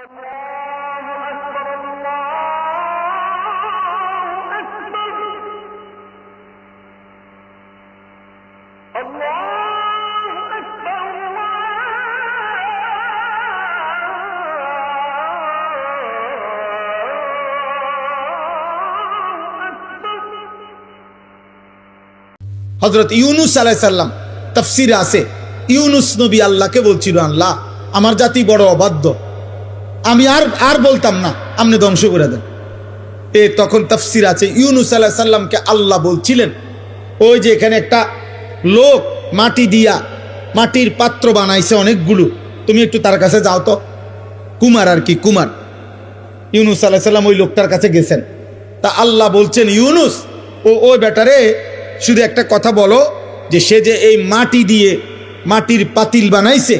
হযরত ইউনুস আলাইহিস সালাম তাফসীরে আছে, ইউনুস নবী আল্লাহকে বলছিল, আল্লাহ আমার জাতি বড় অবাধ্য, আমি আর বলতাম না, আপনি ধ্বংস করে দেন। তখন তাফসীর আছে ইউনুস আলাইহিস সালামকে আল্লাহ বলছিলেন, ওই যে এখানে একটা লোক মাটি দিয়া মাটির পাত্র বানাইছে অনেকগুলো, তুমি একটু তার কাছে যাও তো। কুমার আর কি, কুমার। ইউনুস আলাইহিস সালাম ওই লোকটার কাছে গেছেন। তা আল্লাহ বলছেন, ইউনুস ওই বেটারে শুধু একটা কথা বলো, যে সে যে এই মাটি দিয়ে মাটির পাতিল বানাইছে,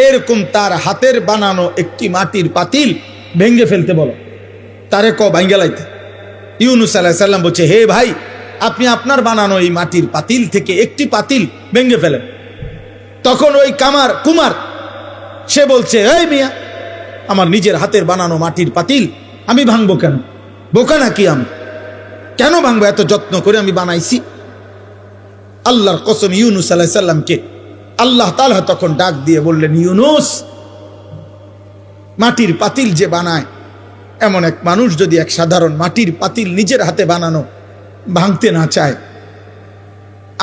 এরকম তার হাতের বানানো একটি মাটির পাতিল ভেঙ্গে ফেলতে বলো, তারে ভাঙ্গে লাইতে। ইউনুস আলাইহিস সালাম বলছে, হে ভাই, আপনি আপনার বানানো এই মাটির পাতিল থেকে একটি পাতিল ভেঙ্গে ফেলেন। তখন ওই কুমার সে বলছে, এই মিয়া, আমার নিজের হাতের বানানো মাটির পাতিল আমি ভাঙবো কেন? বোকা নাকি আমি? কেন ভাঙবো? এত যত্ন করে আমি বানাইছি। আল্লাহর কসম, ইউনুস আলাইহিস সালামকে আল্লাহ তাআলা তখন ডাক দিয়ে বললেন, ইউনুস, মাটির পাতিল যে বানায়, এমন এক মানুষ যদি এক সাধারণ মাটির পাতিল নিজের হাতে বানানো ভাঙতে না চায়,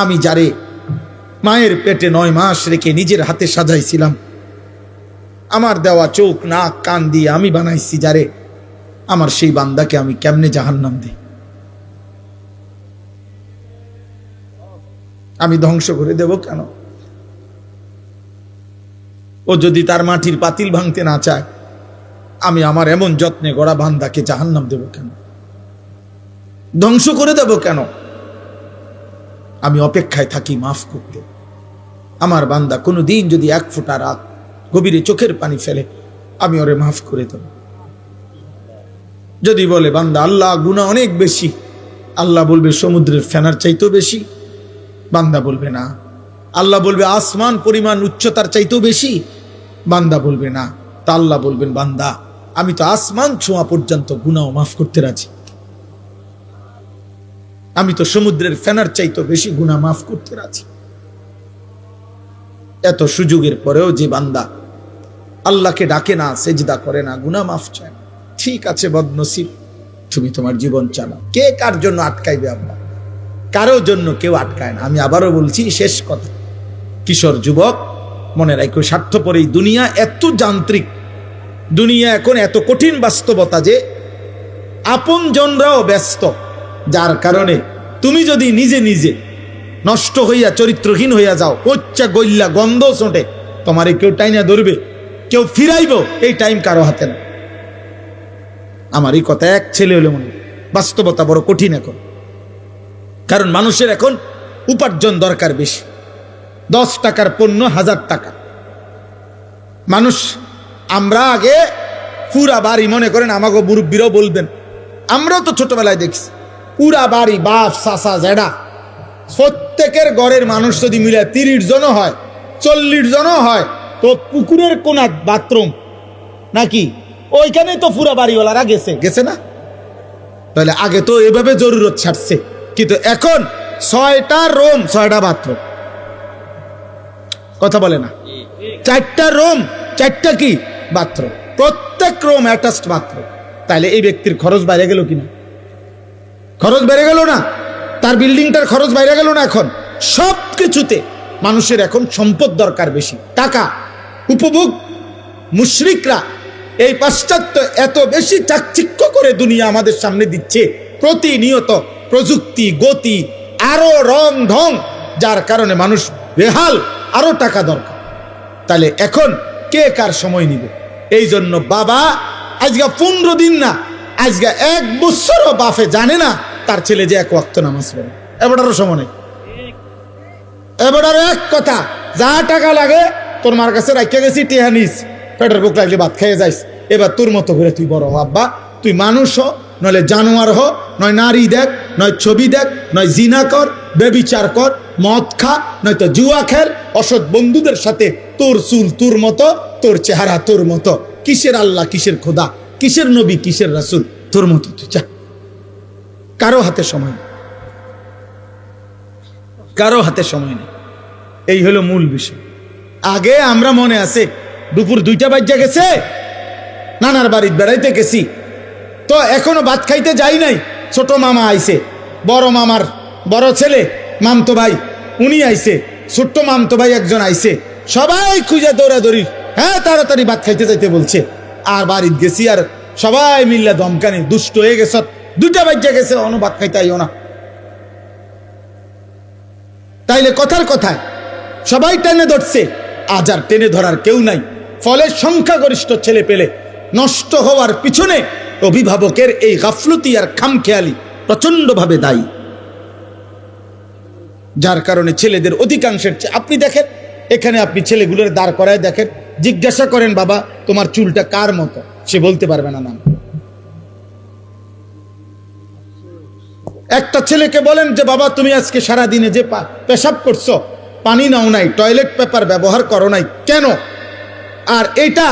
আমি যারে মায়ের পেটে 9 মাস রেখে নিজের হাতে সাজাইছিলাম, আমার দেওয়া চোখ নাক কান দিয়ে আমি বানাইছি যারে, আমার সেই বান্দাকে আমি কেমনে জাহান্নাম দিই? আমি ধ্বংস করে দেব কেন? ও যদি তার মাটির পাতিল ভাঙতে না চায়, আমি আমার এমন যত্নে গড়া বান্দাকে জাহান্নাম দেব কেন? ধ্বংস করে দেব কেন? আমি অপেক্ষায় থাকি মাফ করতে। আমার বান্দা কোনো দিন যদি 1 ফোঁটা রাত গভীরে চোখের পানি ফেলে, আমি ওরে মাফ করে দেব। যদি বলে বান্দা আল্লাহ গুনাহ অনেক বেশি, আল্লাহ বলবে সমুদ্রের ফেনার চাইতেও বেশি। বান্দা বলবে না। আল্লাহ বলবে আসমান পরিমাণ উচ্চতার চাইতেও বেশি। বান্দা বলবে না। তা আল্লাহ বলবেন, বান্দা আমি তো আসমান ছোঁয়া পর্যন্ত গুনাহ মাফ করতে রাজি, আমি তো সমুদ্রের ফেনার চাইতেও বেশি গুনাহ মাফ করতে রাজি। এত সুযোগের পরেও যে বান্দা আল্লাহকে ডাকে না, সেজদা করে না, গুনাহ মাফ চায় না, ঠিক আছে বদনসিব, তুমি তোমার জীবন চালাও। কে কার জন্য আটকাইবে? আল্লাহ কারো জন্য কেউ আটকায় না। আমি আবারও বলছি, শেষ কথা, কিশোর যুবক মনে রাখো, স্বার্থপর এই দুনিয়া এত যান্ত্রিক, দুনিয়া এখন এত কঠিন বাস্তবতা যে আপন জনরাও ব্যস্ত, যার কারণে তুমি যদি নিজে নিজে নষ্ট হইয়া চরিত্রহীন হইয়া যাও, পচ্চা গইল্লা গন্ধ ছোটে, তোমারে কেউ টাইনা ধরবে, কেউ ফিরাইব, এই টাইম কারো হাতে না। আমার এই কথা এক ছেলে হলে মনে, বাস্তবতা বড় কঠিন এখন। কারণ মানুষের এখন উপার্জন দরকার বেশি। 10 টাকার পণ্য 1000 টাকা। মানুষ, আমরা আগে পুরা বাড়ি, মনে করেন আমাকে মুরব্বীরাও বলবেন, আমরাও তো ছোটবেলায় দেখছি, পুরা বাড়ি বাপ চাচা জেডা প্রত্যেকের ঘরের মানুষ যদি মিলে 30 জনও হয়, 40 জনও হয়, তো পুকুরের কোনা বাথরুম নাকি ওইখানে তো পুরা বাড়িওয়ালারা গেছে না? তাহলে আগে তো এভাবে জরুরত ছাড়ছে, কিন্তু এখন 6টা রুম 6টা বাথরুম। কথা বলে না? 4টা রুম 4টা কি বাথরুম, প্রত্যেক রুম অ্যাটাচড বাথরুম। তাহলে এই ব্যক্তির খরচ বাইরে গেল কিনা? খরচ বেড়ে গেল না? তার বিল্ডিংটার খরচ বাইরে গেল না? এখন সব কিছুতে মানুষের এখন সম্পদ দরকার বেশি, টাকা, উপভোগ। মুশরিকরা এই পাশ্চাত্য এত বেশি চাকচিক্য করে দুনিয়া আমাদের সামনে দিচ্ছে, প্রতিনিয়ত প্রযুক্তি, গতি, আরো রং ঢং, যার কারণে মানুষ বেহাল, আরো টাকা দরকার। তাহলে এখন কে কার সময় নিবে? এই জন্য বাবা আজকে 15 দিন না, আজকে 1 বছরও বাপে জানে না তার ছেলে যে 1 ওয়াক্ত নামাজ পড়ে। এবারও সময় নেই। এবারও এক কথা, যা টাকা লাগে তোর মার কাছে রাখিয়া গেছি, টিহা নিস, পেটের বুক লাগলে ভাত খেয়ে যাইস। এবার তোর মতো করে তুই বড় হ আব্বা, তুই মানুষ হ, নইলে জানোয়ার হ, নয় নারী দেখ, নয় ছবি দেখ, নয় জিনা কর, বেবিচার কর, মদ খা, নয়তো জুয়া খেল, অসৎ বন্ধুদের সাথে, তোর চুল তোর মতো, তোর চেহারা তোর মতো, কিসের আল্লাহ, কিসের খোদা, কিসের নবী, কিসের রাসূল, তোর মতো তুই যা। কারো হাতে সময় নেই, কারো হাতে সময় নেই। এই হলো মূল বিষয়। আগে আমরা মনে আছে দুপুর 2টা বাজে গেছে, নানার বাড়িতে বেড়াইতে গেছি, তো এখনো ভাত খাইতে যাই নাই, ছোট মামা আইছে, বড় মামার বড় ছেলে মামতো ভাই উনি আইছে, ছোট্ট মামতো ভাই একজন আইছে, সবাই খুঁজে দৌড়াদৌড়ি, হ্যাঁ তাড়াতাড়ি ভাত খাইতে যাইতে বলছে। আর বাড়িতে গেছি, আর সবাই মিল্লা ধমকানি, দুষ্ট হয়ে গেছ, 2টা বাজে গেছে, অন্য ভাত খাইতে আইও না। তাইলে কথার কথায় সবাই টেনে ধরছে, আজ আর টেনে ধরার কেউ নাই। ফলে সংখ্যাগরিষ্ঠ ছেলে পেলে নষ্ট হওয়ার পিছনে অভিভাবকের এই গাফলতি আর খামখেয়ালি প্রচন্ডভাবে দায়ী, যার কারণে ছেলেদের অধিকাংশের আপনি দেখেন, এখানে আপনি ছেলেগুলোর দাঁড় করায় দেখেন, জিজ্ঞাসা করেন বাবা তোমার চুলটা কার মতো, সে বলতে পারবে না নাম। একটা ছেলেকে বলেন যে বাবা তুমি আজকে সারা দিনে যে পেশাব করছো, পানি নাও নাই, টয়লেট পেপার ব্যবহার করো নাই কেন? আর এটা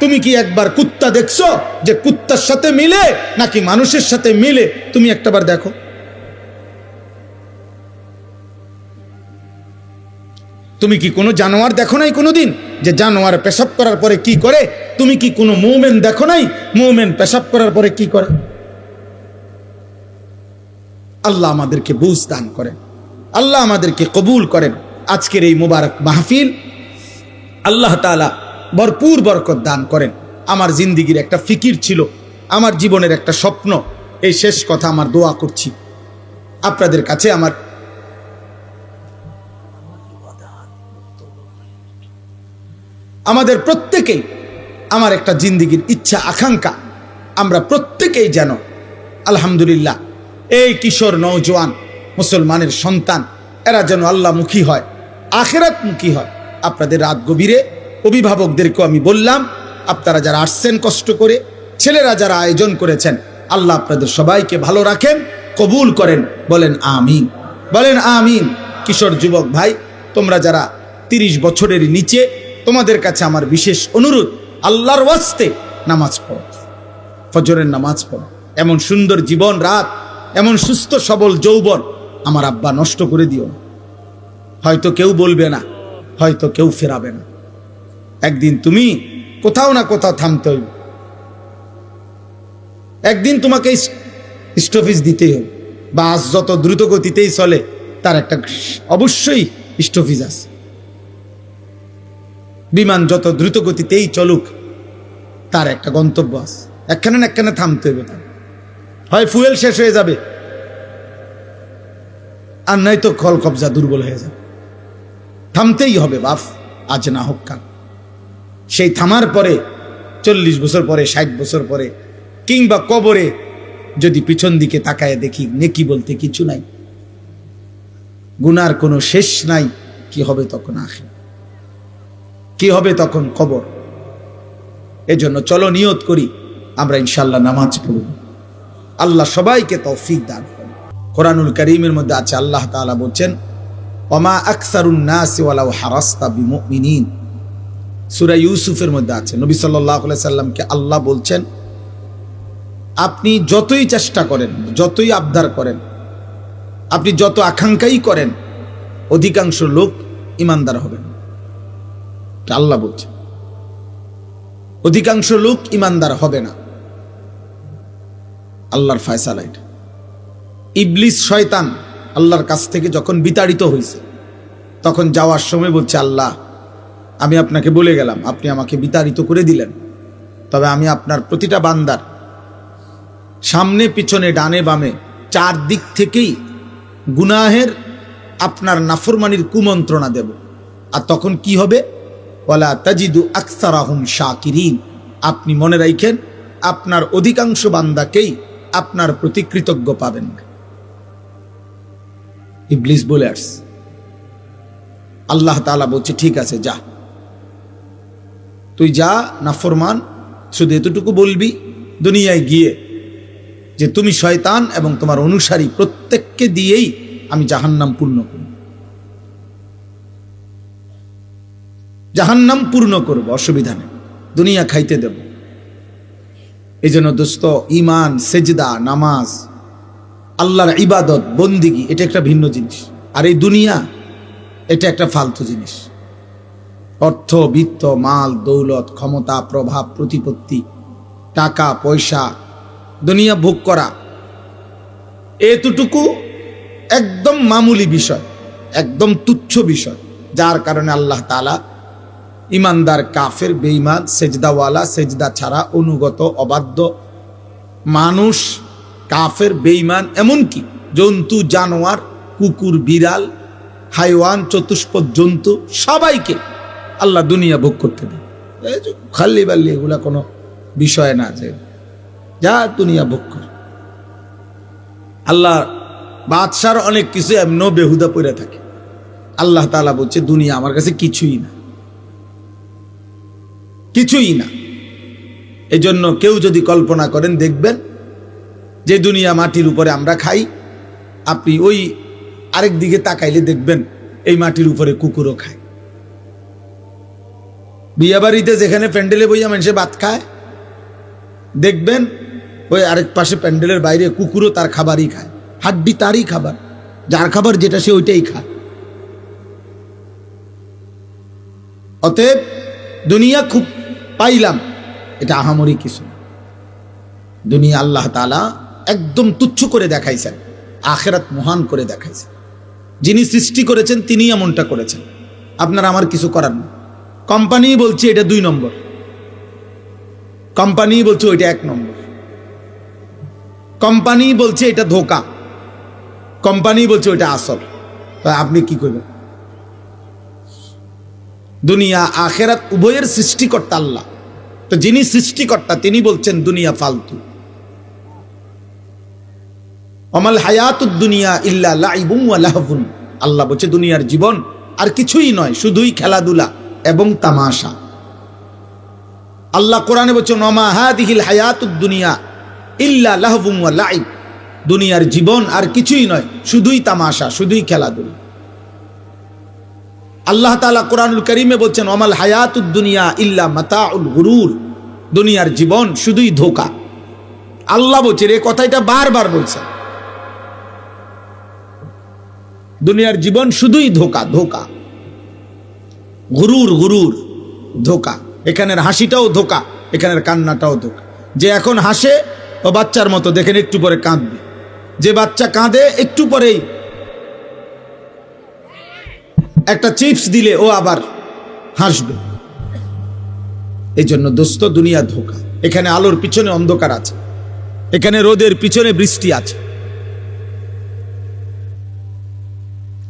তুমি কি একবার কুত্তা দেখছো যে কুত্তার সাথে মিলে নাকি মানুষের সাথে মিলে? তুমি একটাবার দেখো। তুমি কি কোনো জানোয়ার দেখো নাই কোনোদিন যে জানোয়ার পেশাব করার পরে কি করে? তুমি কি কোনো মুমিন দেখো নাই মুমিন পেশাব করার পরে কি করে? আল্লাহ আমাদেরকে বুঝ দান করেন, আল্লাহ আমাদেরকে কবুল করেন। আজকের এই মুবারক মাহফিল আল্লাহ তাআলা ভরপুর বরকত দান করেন। আমার জিন্দিগির একটা ফিকির ছিল, আমার জীবনের একটা স্বপ্ন, এই শেষ কথা আমার দোয়া করছি আপনাদের কাছে। আমাদের প্রত্যেকেই, আমার একটা জিন্দিগির ইচ্ছা আকাঙ্ক্ষা, আমরা প্রত্যেকেই যেন আলহামদুলিল্লাহ এই কিশোর নওজোয়ান মুসলমানের সন্তান, এরা যেন আল্লাহমুখী হয়, আখিরাতমুখী হয়। আপনাদের রাত গভীরে অভিভাবকদেরকেও আমি বললাম, আপনারা যারা আসছেন কষ্ট করে, ছেলেরা যারা আয়োজন করেছেন, আল্লাহ আপনাদের সবাইকে ভালো রাখেন, কবুল করেন, বলেন আমিন, বলেন আমিন। কিশোর যুবক ভাই, তোমরা যারা 30 বছরের নিচে, তোমাদের কাছে আমার বিশেষ অনুরোধ, আল্লাহর ওয়াস্তে নামাজ পড়ো, ফজরের নামাজ পড়ো। এমন সুন্দর জীবন রাত, এমন সুস্থ সবল যৌবন আমার আব্বা নষ্ট করে দিও না। হয়তো কেউ বলবে না, হয়তো কেউ ফেরাবে না, একদিন তুমি কোথাও না কোথাও থামতে হইবে, একদিন তোমাকে স্টপেজ দিতেই হবে। বাস যত দ্রুত গতিতেই চলে তার একটা অবশ্যই স্টপেজ আছে, বিমান যত দ্রুত গতিতেই চলুক তার একটা গন্তব্য আছে, একখানে না একখানে থামতে হবে। হয় ফুয়েল শেষ হয়ে যাবে, আর নয়তো কল কবজা দুর্বল হয়ে যাবে। থামতেই হবে বাপ, আজ না হোক কাল। সেই থামার পরে 40 বছর পরে, 60 বছর পরে, কিংবা কবরে যদি পিছন দিকে তাকায় দেখি নেকি বলতে কিছু নাই, গুনার কোনো শেষ নাই, কি হবে তখন? আখির কি হবে তখন? কবর। এজন্য চলো নিয়ত করি, আমরা ইনশাআল্লাহ নামাজ পড়ব। আল্লাহ সবাইকে তৌফিক দান করেন। কোরআনুল কারীমের মধ্যে আছে, আল্লাহ তাআলা বলছেন, ওমা আকসারুন নাসি ওয়ালাউ হারাসতা বিমুমিনিন। সূরা ইউসুফের মধ্যে আছে, নবী সাল্লাল্লাহু আলাইহি সাল্লামকে আল্লাহ বলছেন, আপনি যতই চেষ্টা করেন, যতই আবদার করেন, আপনি যত আকাঙ্ক্ষাই করেন, অধিকাংশ লোক ইমানদার হবেন। আল্লাহ বলছেন অধিকাংশ লোক ইমানদার হবে না। আল্লাহর ফয়সালা এটা। ইবলিস শয়তান আল্লাহর কাছ থেকে যখন বিতাড়িত হয়েছে, তখন যাওয়ার সময় বলছে, আল্লাহ আমি আপনাকে বলে গেলাম, আপনি আমাকে বিতাড়িত করে দিলেন, তবে আমি আপনার প্রতিটা বান্দার সামনে পিছনে ডানে বামে 4 দিক থেকেই গুনাহের আপনার নাফরমানির কুমন্ত্রণা দেব। আর তখন কি হবে? ওয়ালা তাজিদু আকসারাহুম শাকিরিন। আপনি মনে রাখেন, আপনার অধিকাংশ বান্দাকেই আপনার প্রতি কৃতজ্ঞ পাবেন না। ইবলিস বলে আসছে। আল্লাহ তাআলা বলছে, ঠিক আছে যা, তুই যা নাফরমান, শুধু এতটুকু বলবি দুনিয়ায় গিয়ে যে তুমি শয়তান এবং তোমার অনুসারী প্রত্যেককে দিয়েই আমি জাহান্নাম পূর্ণ করব, জাহান্নাম পূর্ণ করব, অসুবিধা নেই। দুনিয়া খাইতে দেব। এই জন্য দোস্ত, ইমান, সেজদা, নামাজ, আল্লাহর ইবাদত, বন্দিগি, এটা একটা ভিন্ন জিনিস। আর এই দুনিয়া এটা একটা ফালতু জিনিস। অর্থ, বিত্ত, মাল, দৌলত, ক্ষমতা, প্রভাব, প্রতিপত্তি, টাকা পয়সা, দুনিয়া ভোগ করা, এতটুকু একদম মামুলি বিষয়, একদম তুচ্ছ বিষয়, যার কারণে আল্লাহ তাআলা ইমানদার, কাফের, বেঈমান, সেজদাওয়ালা, সেজদা ছাড়া, অনুগত, অবাধ্য মানুষ, কাফের, বেঈমান, এমনকি জন্তু, জানোয়ার, কুকুর, বিড়াল, হাইওয়ান, চতুষ্পদ জন্তু, সবাইকে আল্লাহ দুনিয়া ভোগ করতে দেয়। খাল্লি বাল্লি এগুলা কোনো বিষয় না যে যা দুনিয়া ভোগ করে। আল্লাহ বাদশার অনেক কিছু এমনও বেহুদা পড়ে থাকে। আল্লাহ তাআলা বলছে দুনিয়া আমার কাছে কিছুই না, কিছুই না। এই জন্য কেউ যদি কল্পনা করেন, দেখবেন যে দুনিয়া মাটির উপরে আমরা খাই, আপনি ওই আরেক দিকে তাকাইলে দেখবেন এই মাটির উপরে কুকুরও খায়। বিয়া বাড়িতে যেখানে প্যান্ডেলে বইয়া মানুষে ভাত খায়, দেখবেন ওই আরেক পাশে প্যান্ডেলের বাইরে কুকুরও তার খাবারই খায়। হাড্ডি তারই খাবার, যার খাবার যেটা সে ওইটাই খায়। অতএব দুনিয়া খুব পাইলাম, এটা আহামরি কিছু। দুনিয়া আল্লাহ তাআলা একদম তুচ্ছ করে দেখাইছেন, আখিরাত মহান করে দেখাইছেন। যিনি সৃষ্টি করেছেন তিনি এমনটা করেছেন, আপনার আমার কিছু করার না। কোম্পানি বলছে এটা 2 নম্বর, কোম্পানি বলছে ওইটা 1 নম্বর, কোম্পানি বলছে এটা ধোঁকা, কোম্পানি বলছে ওইটা আসল। আপনি কি করবেন? দুনিয়া আখিরাত উভয়ের সৃষ্টিকর্তা আল্লাহ। তো যিনি সৃষ্টিকর্তা তিনি বলছেন দুনিয়া ফালতু। আমাল হায়াতুদ দুনিয়া ইল্লা লাইবুন ওয়া লাহবুন, আল্লাহ বলছে দুনিয়ার জীবন আর কিছুই নয়, শুধুই খেলাধুলা এবং তামাশা। আল্লাহ কোরআনে বলছে ওমা হাদিহিল হায়াতুদ দুনিয়া ইল্লা লাহবুন ওয়া লাইব, দুনিয়ার জীবন আর কিছুই নয়, শুধুই তামাশা, শুধুই খেলাধুলা। আল্লাহ তাআলা কোরআনুল কারীমে বলছেন ওমাল হায়াতুদ দুনিয়া ইল্লা মাতাউল গুরুর, দুনিয়ার জীবন শুধুই ধোঁকা। আল্লাহ বলছে, এই কথাটা বারবার বলছে, দুনিয়ার জীবন শুধুই ধোঁকা, ধোঁকা, গুরুর, গুরুর, ধোঁকা। এখানের হাসিটাও ধোঁকা, এখানের কান্নাটাও ধোঁকা। যে এখন হাসে ও বাচ্চার মতো, দেখেন একটু পরে কাঁদবে। যে বাচ্চা কাঁদে একটু পরেই একটা চিপস দিলে ও আবার হাসবে। এই জন্য দোস্ত, দুনিয়া ধোঁকা। এখানে আলোর পিছনে অন্ধকার আছে, এখানে রোদের পিছনে বৃষ্টি আছে।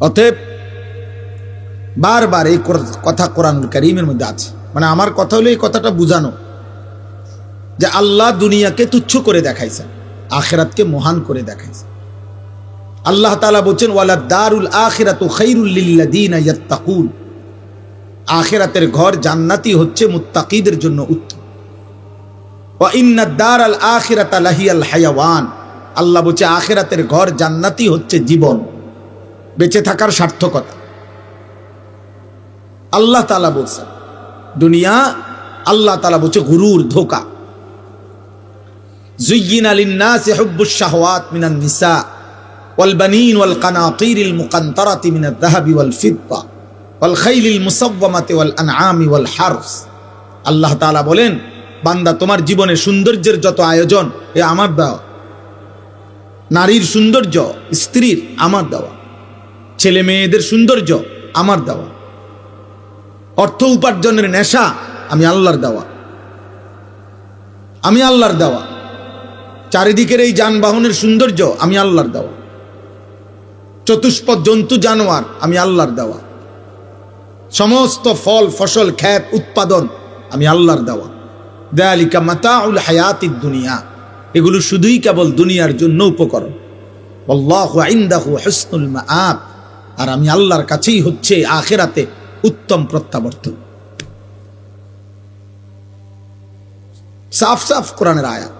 অতএব বারবার এই কথা কোরআনুল কারীমের মধ্যে আছে। মানে আমার কথা হলো এই কথাটা বুঝানো যে আল্লাহ দুনিয়াকে তুচ্ছ করে দেখাইছেন, আখিরাতকে মহান করে দেখাইছেন। আল্লাহ তাআলা বলছেন ওয়ালাদ দারুল আখিরাতু খায়রুল লিল্লাযিনা ইয়াত্তাকুন, আখিরাতের ঘর জান্নাতি হচ্ছে মুত্তাকিদের জন্য উত্তম। ওয়া ইন্নাদ দারাল আখিরাতা লাহিয়াল হায়াওয়ান, আল্লাহ বলছে আখিরাতের ঘর জান্নাতি হচ্ছে জীবন, বেঁচে থাকার সার্থকতা। আল্লাহ তাআলা বলছেন দুনিয়া, আল্লাহ তাআলা বলছে গুরুর, ধোঁকা। যুয়্যিনা লিন-নাসি হুব্বুশ শাহওয়াত মিনান নিসা ওয়াল বানিন ওয়াল কানাতিরিল মুকান্তারাতি মিনাদ যাহাবি ওয়াল ফিদ্দা ওয়াল খাইলিল মুসাওয়ামাতি ওয়াল আনআমি ওয়াল হারস। আল্লাহ তাআলা বলেন, বান্দা তোমার জীবনে সৌন্দর্যের যত আয়োজন এ আমার দেওয়া, নারীর সৌন্দর্য, স্ত্রীর আমার দেওয়া, ছেলে মেয়েদের সৌন্দর্য আমার দেওয়া, অর্থ উপার্জনের নেশা আমি আল্লাহর দেওয়া, আমি আল্লাহর দেওয়া, চারিদিকের এই যানবাহনের সৌন্দর্য আমি আল্লাহর দেওয়া, চতুষ্পদ জন্তু জানোয়ার আমি আল্লাহর দেওয়া, সমস্ত ফল ফসল ক্ষেত উৎপাদন আমি আল্লাহর দেওয়া। যালিকা মাতাউল হায়াতিদ দুনিয়া, এগুলো শুধুই কেবল দুনিয়ার জন্য উপকরণ। আল্লাহু ইনদাহু হুসনুল মাআব, আর আমি আল্লাহর কাছেই হচ্ছে আখিরাতে উত্তম প্রত্যাবর্তন। সাফ সাফ কোরআনের আয়াত,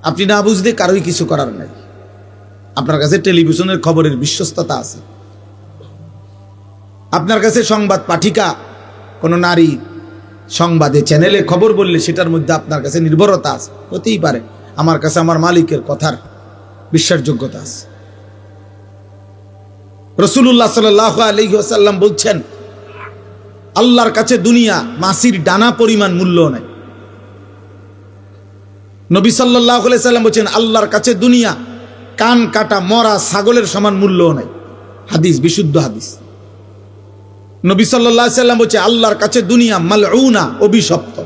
আপনি না বুঝলে কারোই কিছু করার নাই। আপনার কাছে টেলিভিশনের খবরের বিশ্বস্ততা আছে, আপনার কাছে সংবাদ পাঠিকা কোনো নারী সংবাদে চ্যানেলে খবর বললে সেটার মধ্যে আপনার কাছে নির্ভরতা আছে, হতেই পারে। আমার কাছে আমার মালিকের কথার বিশ্বাসযোগ্যতা আছে। রাসূলুল্লাহ সাল্লাল্লাহু আলাইহি ওয়াসাল্লাম বলছেন, আল্লাহর কাছে দুনিয়া মাছির ডানা পরিমাণ মূল্য নাই। নবী সাল্লাল্লাহু আলাইহি সাল্লাম বলছেন, আল্লাহর কাছে দুনিয়া কান কাটা মরা ছাগলের সমান মূল্য নাই। হাদিস, বিশুদ্ধ হাদিস। নবী সাল্লাল্লাহু আলাইহি সাল্লাম বলছে, আল্লাহর কাছে দুনিয়া মালউনা, অভিশপ্ত।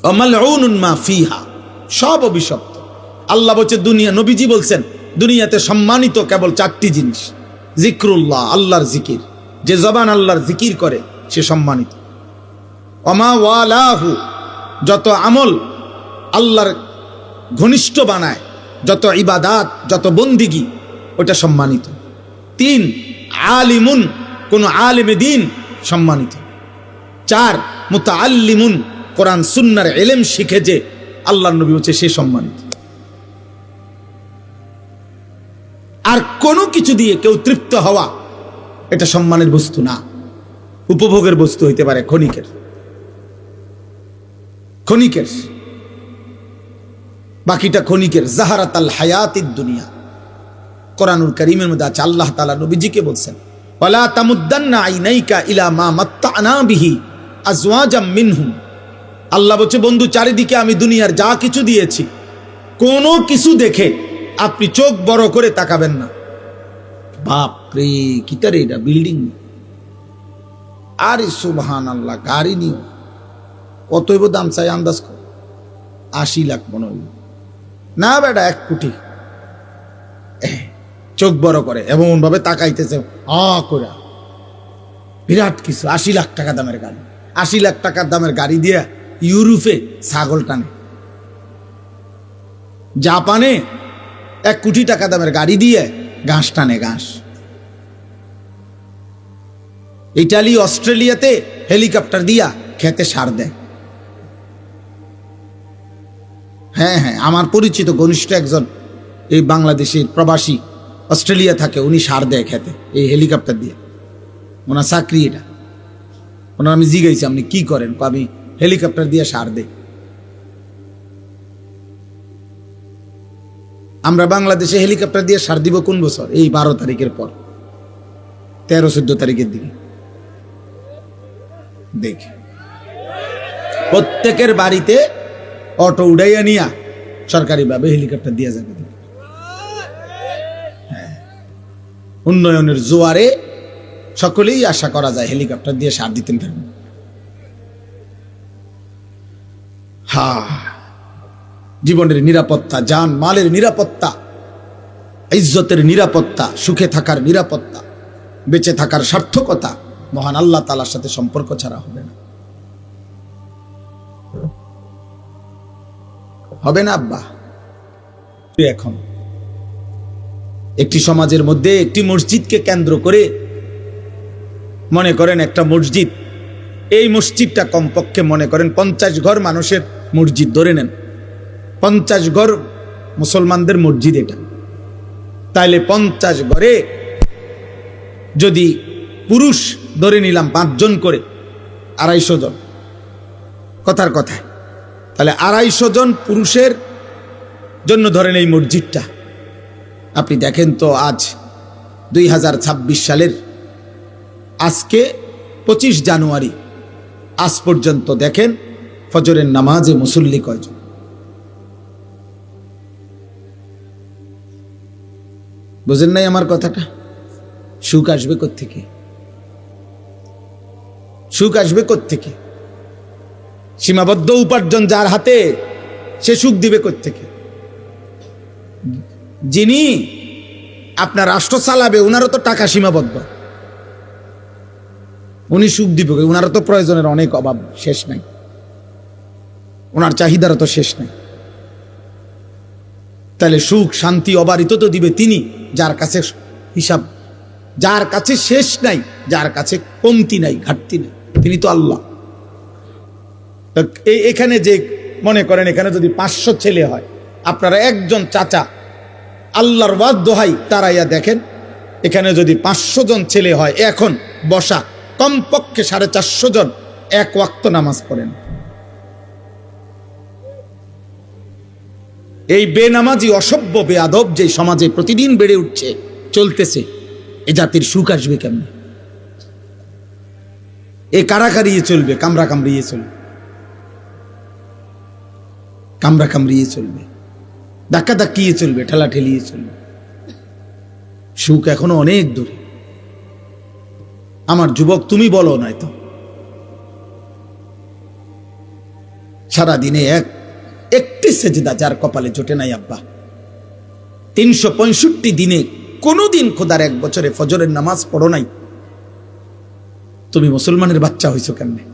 ওয়া মালউনুন মা ফিহা, সব অভিশপ্ত। আল্লাহ বলছে দুনিয়া, নবীজি বলছেন দুনিয়াতে সম্মানিত কেবল 4টি জিনিস। জিক্রুল্লাহ, আল্লাহর জিকির, যে জবান আল্লাহর জিকির করে সে সম্মানিত। ওমা ওয়ালাহু, যত আমল আল্লাহর ঘনিষ্ঠ বানায়, যত ইবাদাত, যত বন্দিগি, ওটা সম্মানিত। 3, আলিমুন, কোন আলিমে দ্বীন সম্মানিত। 4, মুতাআল্লিমুন, কোরআন সুন্নাহর ইলম শিখে যে আল্লাহর নবী বলছে সে সম্মানিত। আর কোনো কিছু দিয়ে কেউ তৃপ্ত হওয়া এটা সম্মানের বস্তু না, উপভোগের বস্তু হইতে পারে, ক্ষণিকের, বাকিটা ক্ষণিকের। জাহারাতাল হায়াতিদ দুনিয়া, কোরআনুল কারীমের মধ্যে আছে, আল্লাহ তাআলা নবীজিকে বলছেন, ওয়ালা তামুদ্দান্না আইনাইকা ইলা মা মাত্তানা বিহি আজওয়াজাম মিনহুম। আল্লাহ বলছে, বন্ধু চারিদিকে আমি দুনিয়ার যা কিছু দিয়েছি, কোনো কিছু দেখে আপনি চোখ বড় করে তাকাবেন না। বাপ রে, কিতারে এটা বিল্ডিং! আরে সুবহানাল্লাহ, গাড়ি নিও, কত হইব দাম চাই আন্দাজ কর? 80 লাখ মনে হইব না বেটা, 1 কোটি। চোখ বড় করে এমন ভাবে তাকাইতেছে করে, বিরাট কিছু। 80 লাখ টাকা দামের গাড়ি, 80 লাখ টাকার দামের গাড়ি দিয়া ইউরোপে ছাগল টানে, জাপানে 1 কোটি টাকা দামের গাড়ি দিয়ে ঘাস টানে, ঘাস। ইটালি, অস্ট্রেলিয়াতে হেলিকপ্টার দিয়া খেতে সার দেয়। হ্যাঁ হ্যাঁ, আমার পরিচিত ঘনিষ্ঠ একজন এই বাংলাদেশের প্রবাসী অস্ট্রেলিয়া থাকে, উনি সার দেয় খেতে এই হেলিকপ্টার দিয়ে। ওনার চাকরি এটা। ওনার আমি জিজ্ঞাসি, আপনি কি করেন? আমি হেলিকপ্টার দিয়ে সার দেই। আমরা বাংলাদেশে হেলিকপ্টার দিয়ে সার দিব কোন বছর? এই 12 তারিখের পর, 13-14 তারিখের দিকে। দেখে প্রত্যেকের বাড়িতে অটো উড়াইয়া নিয়া সরকারিভাবে হেলিকপ্টার দিয়ে যাবে। হ্যাঁ, উন্নয়নের জোয়ারে সকলেই আশা করা যায় হেলিকপ্টার দিয়ে সার দিতেন পারবেন। জীবনের নিরাপত্তা, জান মালের নিরাপত্তা, ইজ্জতের নিরাপত্তা, সুখে থাকার নিরাপত্তা, বেঁচে থাকার সার্থকতা মহান আল্লাহ তাআলার সাথে সম্পর্ক ছাড়া হবে না। হবে না আব্বা? এখন একটি সমাজের মধ্যে একটি মসজিদকে কেন্দ্র করে, মনে করেন একটা মসজিদ, এই মসজিদটা কমপক্ষে মনে করেন 50 ঘর মানুষের মসজিদ ধরে নেন, 50 ঘর মুসলমানদের মসজিদ এটা। তাইলে 50 ঘরে যদি পুরুষ ধরে নিলাম 5 জন করে, 250 জন, কথার কথা, তাহলে 250 জন পুরুষের জন্য ধরেন এই মসজিদটা। আপনি দেখেন তো, আজ 2026 সালের আজকে 25 জানুয়ারি, আজ পর্যন্ত দেখেন ফজরের নামাজে মুসল্লি কয়জন? বুঝেন নাই আমার কথাটা? সুখ আসবে কোত্থেকে? সুখ আসবে কোত্থেকে? সীমাবদ্ধ উপার্জন যার হাতে, সে সুখ দিবে কোত্থেকে? যিনি আপনার রাষ্ট্র চালাবে, ওনারও তো টাকা সীমাবদ্ধ, উনি সুখ দিবে, ওনারও তো প্রয়োজনের অনেক অভাব, শেষ নাই, ওনার চাহিদারও তো শেষ নাই। তাহলে সুখ শান্তি অবারিত তো দিবে তিনি, যার কাছে হিসাব, যার কাছে শেষ নাই, যার কাছে কমতি নাই, ঘাটতি নাই, তিনি তো আল্লাহ। এখানে যে মনে করেন, এখানে যদি 500 ছেলে হয়, আপনারা একজন চাচা আল্লাহর ওয়াদ দোহাই তারাইয়া দেখেন, এখানে যদি 500 জন ছেলে হয়, এখন বসা কমপক্ষে 450 জন এক ওয়াক্ত নামাজ পড়েন। এই বেনামাজি অসভ্য বেয়াদব যে সমাজে প্রতিদিন বেড়ে উঠছে, চলতেছে, এ জাতির সুখ আসবে কেমনে? এ কাড়াকাড়িয়ে চলবে, কামড়া কামড়িয়ে চলবে, কামড়া কামড়িয়ে চলবে, ধাক্কা ধাক্কিয়ে চলবে, ঠেলা ঠেলিয়ে চলবে। সুখ এখনো অনেক দূরে। আমার যুবক, তুমি বলো নয়তো সারাদিনে একটি সেজদা যার কপালে জোটে নাই আব্বা, 365 দিনে কোনদিন খোদার 1 বছরে ফজরের নামাজ পড়ো নাই, তুমি মুসলমানের বাচ্চা হইছো কেমনে?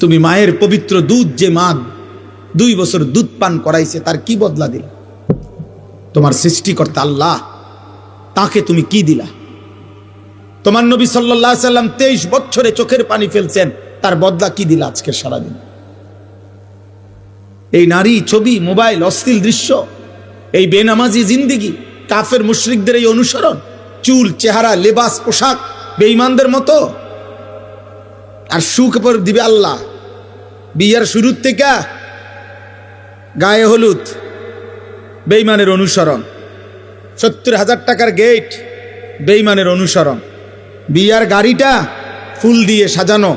তুমি মায়ের পবিত্র দুধ, যে মা 2 বছর দুধ পান করাইছে, তার কি বদলা দিলা? তোমার সৃষ্টিকর্তা আল্লাহ, তাকে তুমি কি দিলা? তোমার নবী সাল্লাল্লাহু আলাইহি সাল্লাম 23 বছরে চোখের পানি ফেলছেন, তার বদলা কি দিলা আজকে সারাদিন? এই নারী, ছবি, মোবাইল, অশ্লীল দৃশ্য, এই বেনামাজি জিন্দেগি, কাফের মুশরিকদের এই অনুসরণ, চুল, চেহারা, লেবাস, পোশাক বেঈমানদের মতো। আর সুখ পর দিবে আল্লাহ। বিয়ের শুরুর থেকে গায়ে হলুদ, বেঈমানের অনুসরণ। 70,000 টাকার গেট, বেঈমানের অনুসরণ। বিয়ার গাড়িটা ফুল দিয়ে সাজানো,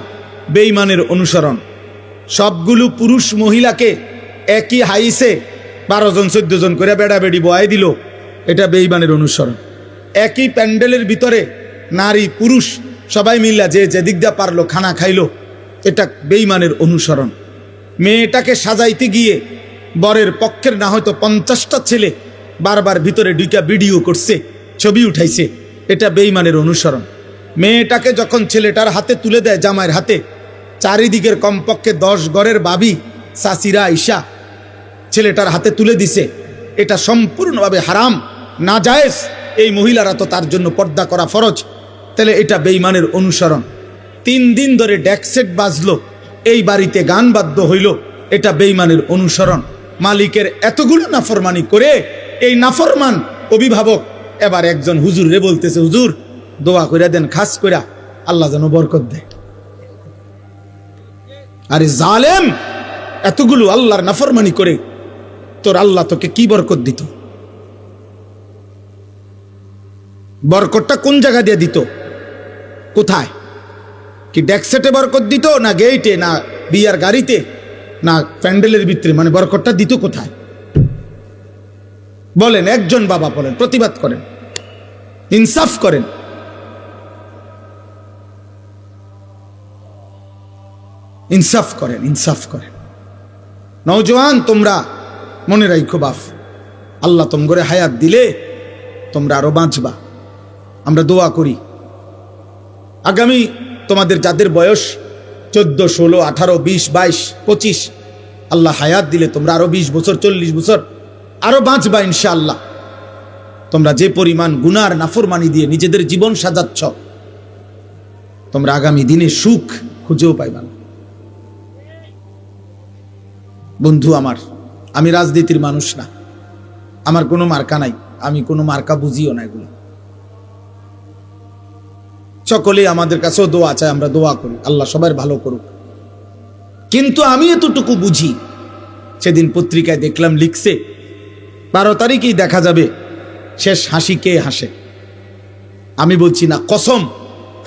বেঈমানের অনুসরণ। সবগুলো পুরুষ মহিলাকে একই হাইসে 12 জন 14 জন করে বেড়াবেড়ি বয়াই দিল, এটা বেঈমানের অনুসরণ। একই প্যান্ডেলের ভিতরে নারী পুরুষ সবাই মিল্লা যে যেদিক দিয়ে পারলো খানা খাইলো, এটা বেঈমানের অনুসরণ। মেয়েটাকে সাজাইতে গিয়ে বরের পক্ষের না হয়তো 50টা ছেলে বারবার ভিতরে ঢুকা ভিডিও করছে, ছবি উঠাইছে, এটা বেঈমানের অনুসরণ। মেয়েটাকে যখন ছেলেটার হাতে তুলে দেয়, জামাইয়ের হাতে, চারিদিকের কমপক্ষে 10 ঘরের বাবি চাচিরা আইসা ছেলেটার হাতে তুলে দিছে, এটা সম্পূর্ণভাবে হারাম, নাজায়েজ। এই মহিলারা তো তার জন্য পর্দা করা ফরজ, তাহলে এটা বেঈমানের অনুসরণ। 3 দিন ধরে ডেকসেট বাজলো, এই বাড়িতে গান বাদ্য হইল, এটা বেঈমানের অনুসরণ। মালিকের এতগুলো নাফরমানি করে এই নাফরমান অভিভাবক এবার একজন হুজুর রে বলতেছে, হুজুর দোয়া কইরা দেন, খাস কইরা আল্লাহ যেন বরকত দেয়। আরে জালেম, এতগুলো আল্লাহর নাফরমানি করে তোর আল্লাহ তোকে কি বরকত দিত? বরকতটা কোন জায়গা দিয়ে দিত? কোথায়? কি ডেকসেটে বরকত দিত, না গেইটে, না বিয়ার গাড়িতে, না প্যান্ডেলের ভিতরে? মানে বরকতটা দিত কোথায় বলেন? একজন বাবা বলেন, প্রতিবাদ করেন, ইনসাফ করেন। ইনসাফ করেন, ইনসাফ করেন। নওজোয়ান, তোমরা মনে রাখো বাপ, আল্লাহ তোমরে হায়াত দিলে তোমরা আরো বাঁচবা। আমরা দোয়া করি আগামী তোমাদের যাদের বয়স 14, 16, 18, 20, 22, 25, আল্লাহ হায়াত দিলে তোমরা আরো 20 বছর, 40 বছর আরো বাঁচবা ইনশাআল্লাহ। তোমরা যে পরিমাণ গুনার নাফরমানি দিয়ে নিজেদের জীবন সাজাচ্ছ, তোমরা আগামী দিনে সুখ খুঁজেও পাইবা না। বন্ধু আমার, আমি রাজনীতির মানুষ না, আমার কোনো মার্কা নাই, আমি কোনো মার্কা বুঝিও না। এগুলো সকলে আমাদের কাছেও দোয়া চায়, আমরা দোয়া করি, আল্লাহ সবার ভালো করুক। কিন্তু আমি এতটুকু বুঝি, সেদিন পত্রিকায় দেখলাম লিখছে 12 তারিখেই দেখা যাবে শেষ হাসি কে হাসে। আমি বলছি না, কসম,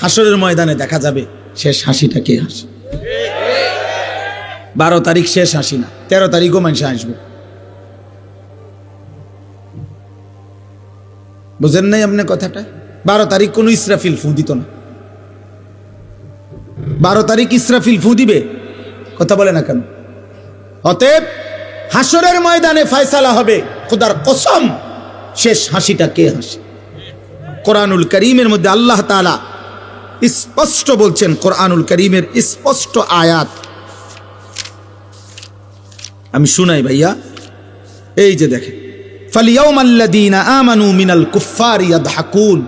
হাসরের ময়দানে দেখা যাবে শেষ হাসিটা কে হাসে। 12 তারিখ শেষ হাসি না, 13 তারিখও মানুষ হাসবে। বুঝেন নাই আপনি কথাটা? 12 তারিখ কোন ইসরাফিল ফু দিত না। 12 তারিখ ইসরাফিল ফু দিবে? কথা বলে না কেন? অতএব হাসরের ময়দানে ফয়সালা হবে, খোদার কসম শেষ হাসিটা কে হাসে। কোরআনুল কারীমের মধ্যে আল্লাহ তাআলা স্পষ্ট বলছেন, কোরআনুল কারীমের স্পষ্ট আয়াত আমি শুনাই ভাইয়া। এই যে দেখেন, ফালিয়াউমাল্লাযীনা আমানু মিনাল কুফফারি ইয়াদহাকুন।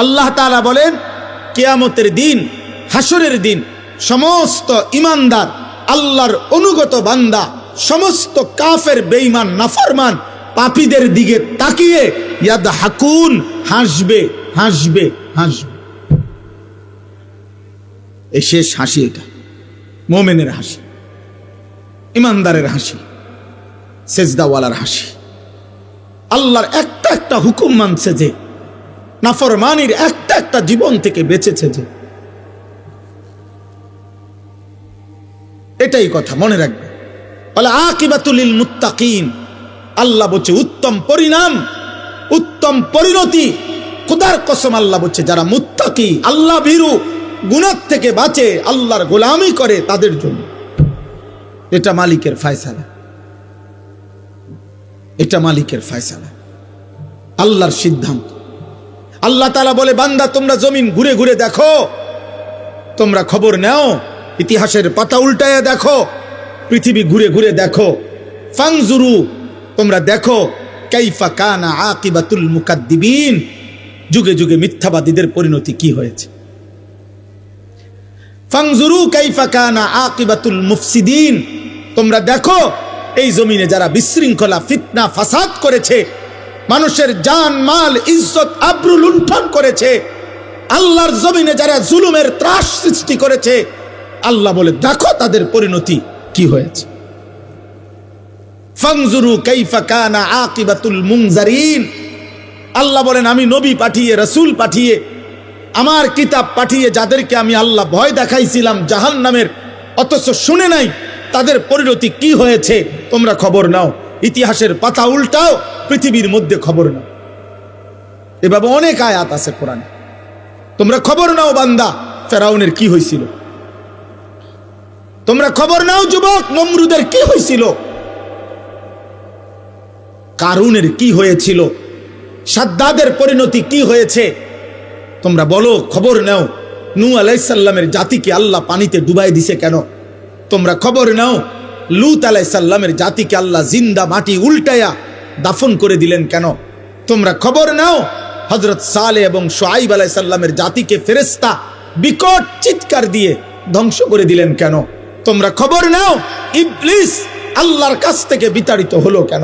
আল্লাহ তাআলা বলেন, কিয়ামতের দিন, হাসরের দিন সমস্ত ঈমানদার, আল্লাহর অনুগত বান্দা, সমস্ত কাফের, বেঈমান, নাফরমান, পাপীদের দিকে তাকিয়ে ইয়াদহাকুন, হাসবে, হাসবে, হাসবে। এই শেষ হাসি, এটা মোমেনের হাসি, ইমানদারের হাসি, সেজদাওয়ালার হাসি। আল্লাহর একটা একটা হুকুম মানছে যে, নাফরমানির একটা একটা জীবন থেকে বেঁচেছে যে, এটাই কথা মনে রাখবে। বলে আকিবাতুল লিল মুত্তাকিন, আল্লাহ বলছে উত্তম পরিণাম, উত্তম পরিণতি, খোদার কসম আল্লাহ বলছে যারা মুত্তাকি, আল্লাহ ভীরু, গুনাহ থেকে বাঁচে, আল্লাহর গোলামি করে তাদের জন্য। এটা মালিকের ফয়সালা, এটা মালিকের ফয়সালা, আল্লাহর সিদ্ধান্ত। আল্লাহ তাআলা বলে বান্দা তোমরা জমিন ঘুরে ঘুরে দেখো, তোমরা খবর নাও, ইতিহাসের পাতা উল্টায়া দেখো, পৃথিবী ঘুরে ঘুরে দেখো। ফাংজুরু, তোমরা দেখো, কাইফা কানা আকিবাতুল মুকাদ্দিবিন, যুগে যুগে মিথ্যাবাদীদের পরিণতি কি হয়েছে। ফাংজুরু কাইফা কানা আকিবাতুল মুফসিদিন, তোমরা দেখো এই জমিনে যারা বিশৃঙ্খলা, ফিতনা, ফাসাদ করেছে, মানুষের জান মাল ইজ্জত আবরু লুণ্ঠন করেছে, আল্লাহর জমিনে যারা জুলুমের ত্রাস সৃষ্টি করেছে, আল্লাহ বলে দেখো তাদের পরিণতি কি হয়েছে। ফাংজুরু কাইফা কানা আকিবাতুল মুনজারিন, আল্লাহ বলেন আমি নবী পাঠিয়ে, রাসূল পাঠিয়ে, আমার কিতাব পাঠিয়ে যাদেরকে আমি আল্লাহ ভয় দেখাইছিলাম জাহান্নামের, অথচ শুনে নাই, তাদের পরিণতি কি হয়েছে তোমরা খবর নাও। ইতিহাসের পাতা উল্টাও, পৃথিবীর মধ্যে খবর নাও। এভাবে অনেক আয়াত আছে কোরআনে, তোমরা খবর নাও বান্দা ফেরাউনের কি হয়েছিল, তোমরা খবর নাও যুবক নমরুদের কি হয়েছিল, কারুনের কি হয়েছিল, সাদ্দাদের পরিণতি কি হয়েছে, তোমরা বলো, খবর নাও নূহ আলাইহিস সালামের জাতিকে আল্লাহ পানিতে ডুবাই দিছে কেন, তোমরা খবর নাও লূত আলাইহিস সালামের জাতিকে আল্লাহ জিন্দা মাটি উল্টায়া দাফন করে দিলেন কেন, তোমরা খবর নাও হযরত সালেহ এবং শুআইব আলাইহিস সালামের জাতিকে ফেরেশতা বিকট চিৎকার দিয়ে ধ্বংস করে দিলেন কেন, তোমরা খবর নাও ইবলিস আল্লাহর কাছ থেকে বিতাড়িত হলো কেন।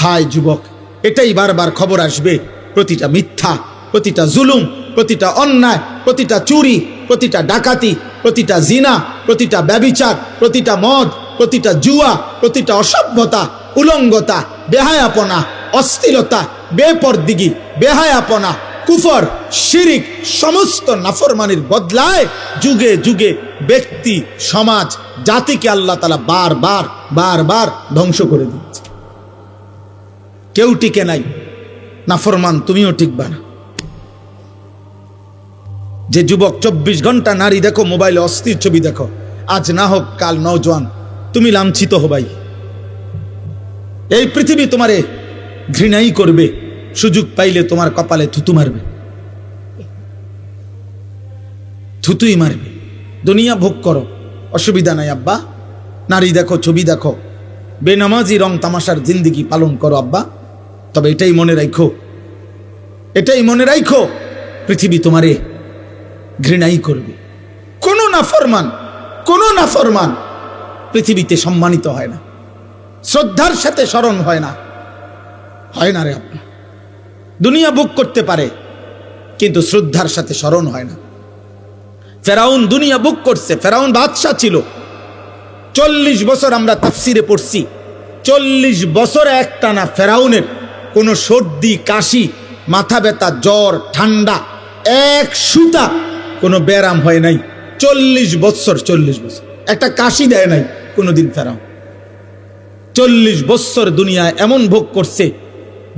হায় যুবক, এটাই বারবার খবর আসবে, প্রতিটা মিথ্যা, প্রতিটা জুলুম, প্রতিটা অন্যায়, প্রতিটা চুরি, প্রতিটা ডাকাতি, প্রতিটা জিনা, প্রতিটা ব্যভিচার, প্রতিটা মদ, প্রতিটা জুয়া, প্রতিটা অসভ্যতা, উলঙ্গতা, বেহায়াপনা, অশ্লীলতা, বেপরদিগি, বেহায়াপনা, কুফর, শিরিক, সমস্ত নাফরমানির বদলায় যুগে যুগে ব্যক্তি, সমাজ, জাতিকে আল্লাহ তাআলা বারবার বারবার ধ্বংস করে দিচ্ছে। কেউ টিকে নাই, নাফরমান তুমিও টিকবা না। যে যুবক 24 ঘন্টা নারী দেখো, মোবাইলে অস্থির ছবি দেখো, আজ না হোক কাল নওজোয়ান তুমি লাঞ্ছিত হবাই। এই পৃথিবী তোমারে ঘৃণাই করবে, সুযোগ পাইলে তোমার কপালে থুতু মারবে, থুতুই মারবে। দুনিয়া ভোগ করো, অসুবিধা নাই আব্বা, নারী দেখো, ছবি দেখো, বেনামাজি রং তামাশার জিন্দিগি পালন করো আব্বা, তবে এটাই মনে রাখো, এটাই মনে রাখো, পৃথিবী তোমারে ঘৃণাই করবে। কোন নাফরমান পৃথিবীতে সম্মানিত হয় না, শ্রদ্ধার সাথে স্মরণ হয় না, হয় না রে আপনি। দুনিয়া ভোগ করতে পারে কিন্তু শ্রদ্ধার সাথে স্মরণ হয় না। ফেরাউন দুনিয়া ভোগ করছে, ফেরাউন বাদশাহ ছিল। 40 বছর আমরা তাফসিরে পড়ছি, 40 বছর একটানা ফেরাউনের কোনো সর্দি, কাশি, মাথা ব্যথা, জ্বর, ঠান্ডা, এক সুতা কোনো ব্যারাম হয় নাই। 40 বছর একটা কাশি দেয় নাই কোনোদিন ফেরাউন। 40 বছর দুনিয়ায় এমন ভোগ করছে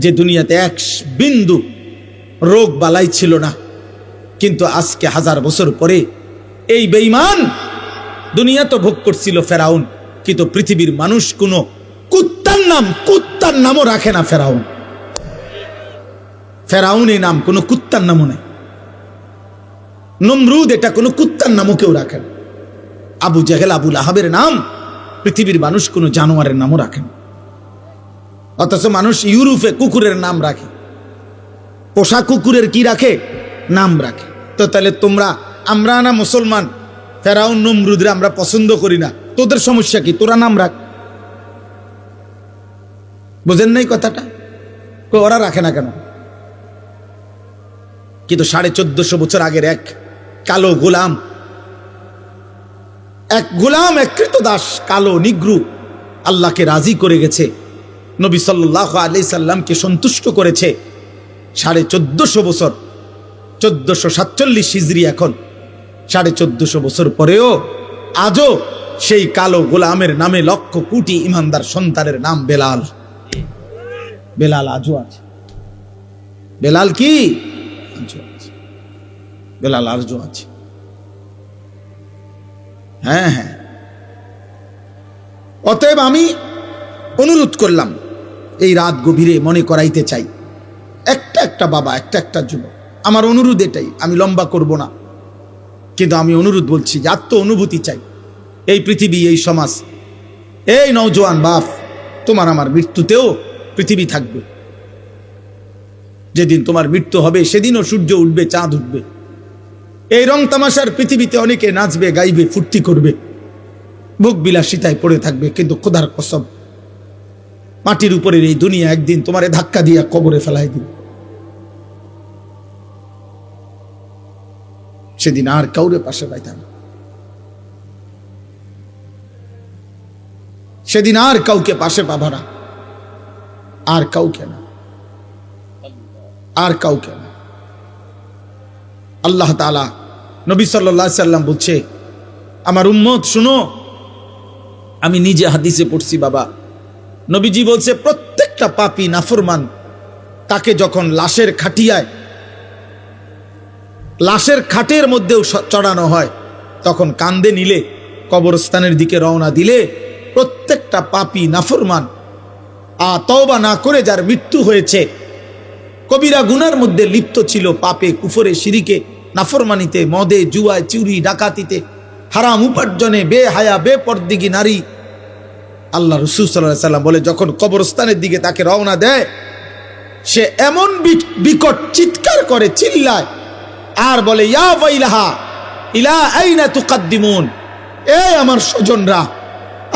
যে দুনিয়াতে এক বিন্দু রোগ বালাই ছিল না। কিন্তু আজকে 1000 বছর পরে এই বেঈমান, দুনিয়া তো ভোগ করছিল ফেরাউন, কিন্তু পৃথিবীর মানুষ কোনো কুত্তার নামও রাখে না। ফেরাউন এই নাম কোনো কুত্তার নামও নেই। নমরুদ এটা কোনো কুত্তার নামও কেউ রাখেন। আবু জেহেল, আবু লাহাবের নাম পৃথিবীর মানুষ কোনো জানোয়ারের নামও রাখেন। অথচ মানুষ ইউরোপে কুকুরের নাম রাখে, পোষা কুকুরের কি রাখে, নাম রাখে। তো তাহলে আমরা না মুসলমান, ফেরাউন নমরুদরে আমরা পছন্দ করি না, তোদের সমস্যা কি, তোরা নাম রাখ। বুঝেন নাই কথাটা? ওরা রাখে না কেন? কিন্তু 1450 বছর আগের এক কালো গোলাম এক গোলাম, এক কৃতদাস, কালো নিগ্রু, আল্লাহকে রাজি করে গেছে, নবী সাল্লাল্লাহু আলাইহি সাল্লামকে সন্তুষ্ট করেছে 1450 বছর, 1447 হিজরি, এখন 1450 বছর পরেও আজও সেই কালো গোলামের নামে লক্ষ কোটি ইমানদার সন্তানের নাম বেলাল। বেলাল আজও আছে। বেলাল কি? বেলাল আজও আছে। হ্যাঁ হ্যাঁ। অতএব আমি অনুরোধ করলাম, এই রাত গভীরে মনে করাইতে চাই, একটা একটা বাবা, একটা একটা যুবক, আমার অনুরোধ এটাই, আমি লম্বা করব না, কিন্তু আমি অনুরোধ বলছি যে আত্ম অনুভূতি চাই। এই পৃথিবী, এই সমাজ, এই নওজোয়ান বাপ, তোমার আমার মৃত্যুতেও পৃথিবী থাকবে। যেদিন তোমার মৃত্যু হবে সেদিনও সূর্য উঠবে, চাঁদ উঠবে। এই রং তামাশার পৃথিবীতে অনেকে নাচবে, গাইবে, ফুর্তি করবে, ভোগ বিলাসিতায় পড়ে থাকবে, কিন্তু খোদার কসম, মাটির উপরের এই দুনিয়া একদিন তোমারে ধাক্কা দিয়া কবরে ফেলাই দিবে। সেদিন আর কাউরে পাশে পাইতাম, সেদিন আর কাউকে পাশে পাবা না, আর কাউকে না, আর কাউকে না। আল্লাহ তাআলা, নবী সাল্লাল্লাহু আলাইহি সাল্লাম বলছে, আমার উম্মত শুনো, আমি নিজে হাদিসে পড়ছি বাবা, নবীজি বলছে প্রত্যেকটা পাপী নাফরমান তাকে যখন লাশের খাটিয়ায়, লাশের খাটের মধ্যেও চড়ানো হয়, তখন কান্দে নিলে, কবরস্থানের দিকে রওনা দিলে, প্রত্যেকটা পাপী নাফরমান তওবা না করে যার মৃত্যু হয়েছে, কবিরা গুনার মধ্যে লিপ্ত ছিল, পাপে, কুফরে, শিরিকে, নাফরমানিতে, মদে, জুয়ায়, চুরি, ডাকাতিতে, হারাম উপার্জনে, বেহায়া, বেপরদিগী নারী, আল্লাহ রাসূল সাল্লাল্লাহু আলাইহি সাল্লাম বলে যখন কবরস্থানের দিকে তাকে রওনা দেয়, সে এমন বিকট চিৎকার করে, চিল্লায়, আর বলে, ইয়া ওয়াইলাহা ইলা আইনা তুকাদ্দিমুন, এ আমার স্বজনরা,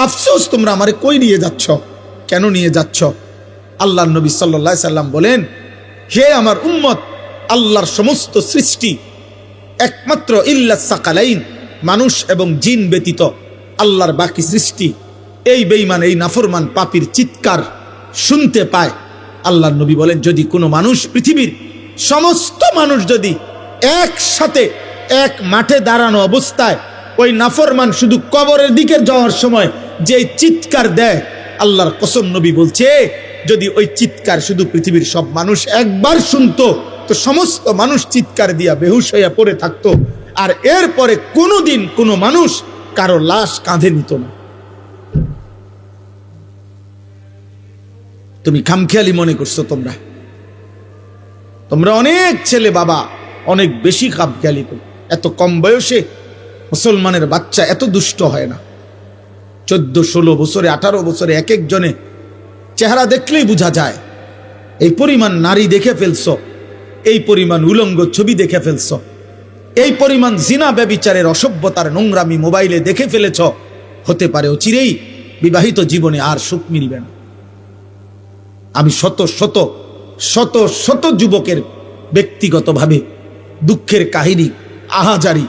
আফসোস, তোমরা আমারে কই নিয়ে যাচ্ছ, কেন নিয়ে যাচ্ছ? আল্লাহর নবী সাল্লাল্লাহু আলাইহি সাল্লাম বলেন, হে আমার উম্মত, আল্লাহর সমস্ত সৃষ্টি একমাত্র ইল্লাস সাকালাইন, মানুষ এবং জিন ব্যতীত আল্লাহর বাকি সৃষ্টি এই বেঈমান, এই নাফরমান পাপীর চিৎকার শুনতে পায়। আল্লাহর নবী বলেন, যদি কোনো মানুষ, পৃথিবীর সমস্ত মানুষ যদি একসাথে এক মাঠে দাঁড়ানো অবস্থায় ওই নাফরমান শুধু কবরের দিকে যাওয়ার সময় যে চিৎকার দেয়, আল্লাহর কসম, নবী বলছে, যদি ওই চিৎকার শুধু পৃথিবীর সব মানুষ একবার শুনতো, তো সমস্ত মানুষ চিৎকার দিয়া বেহুশ হইয়া পড়ে থাকতো, আর এরপরে কোনোদিন কোনো মানুষ কারো লাশ কাঁধে নিত না। তুমি খামখেয়ালি মনে করছো, তোমরা অনেক ছেলে বাবা অনেক বেশি খামখেয়ালি করো। এত কম বয়সে মুসলমানের বাচ্চা এত দুষ্ট হয় না। 14-16 বছরে, 18 বছরে এক একজনে চেহারা দেখলেই বোঝা যায়। এই পরিমাণ নারী দেখে ফেলছো, এই পরিমাণ উলঙ্গ ছবি দেখে ফেলছো, এই পরিমাণ জিনা ব্যভিচারের অসভ্যতার নোংরামি মোবাইলে দেখে ফেলেছ, হতে পারে অচিরেই বিবাহিত জীবনে আর সুখ মিলবে না। আমি শত শত শত শত যুবকের ব্যক্তিগতভাবে দুঃখের কাহিনী, আহাজারি,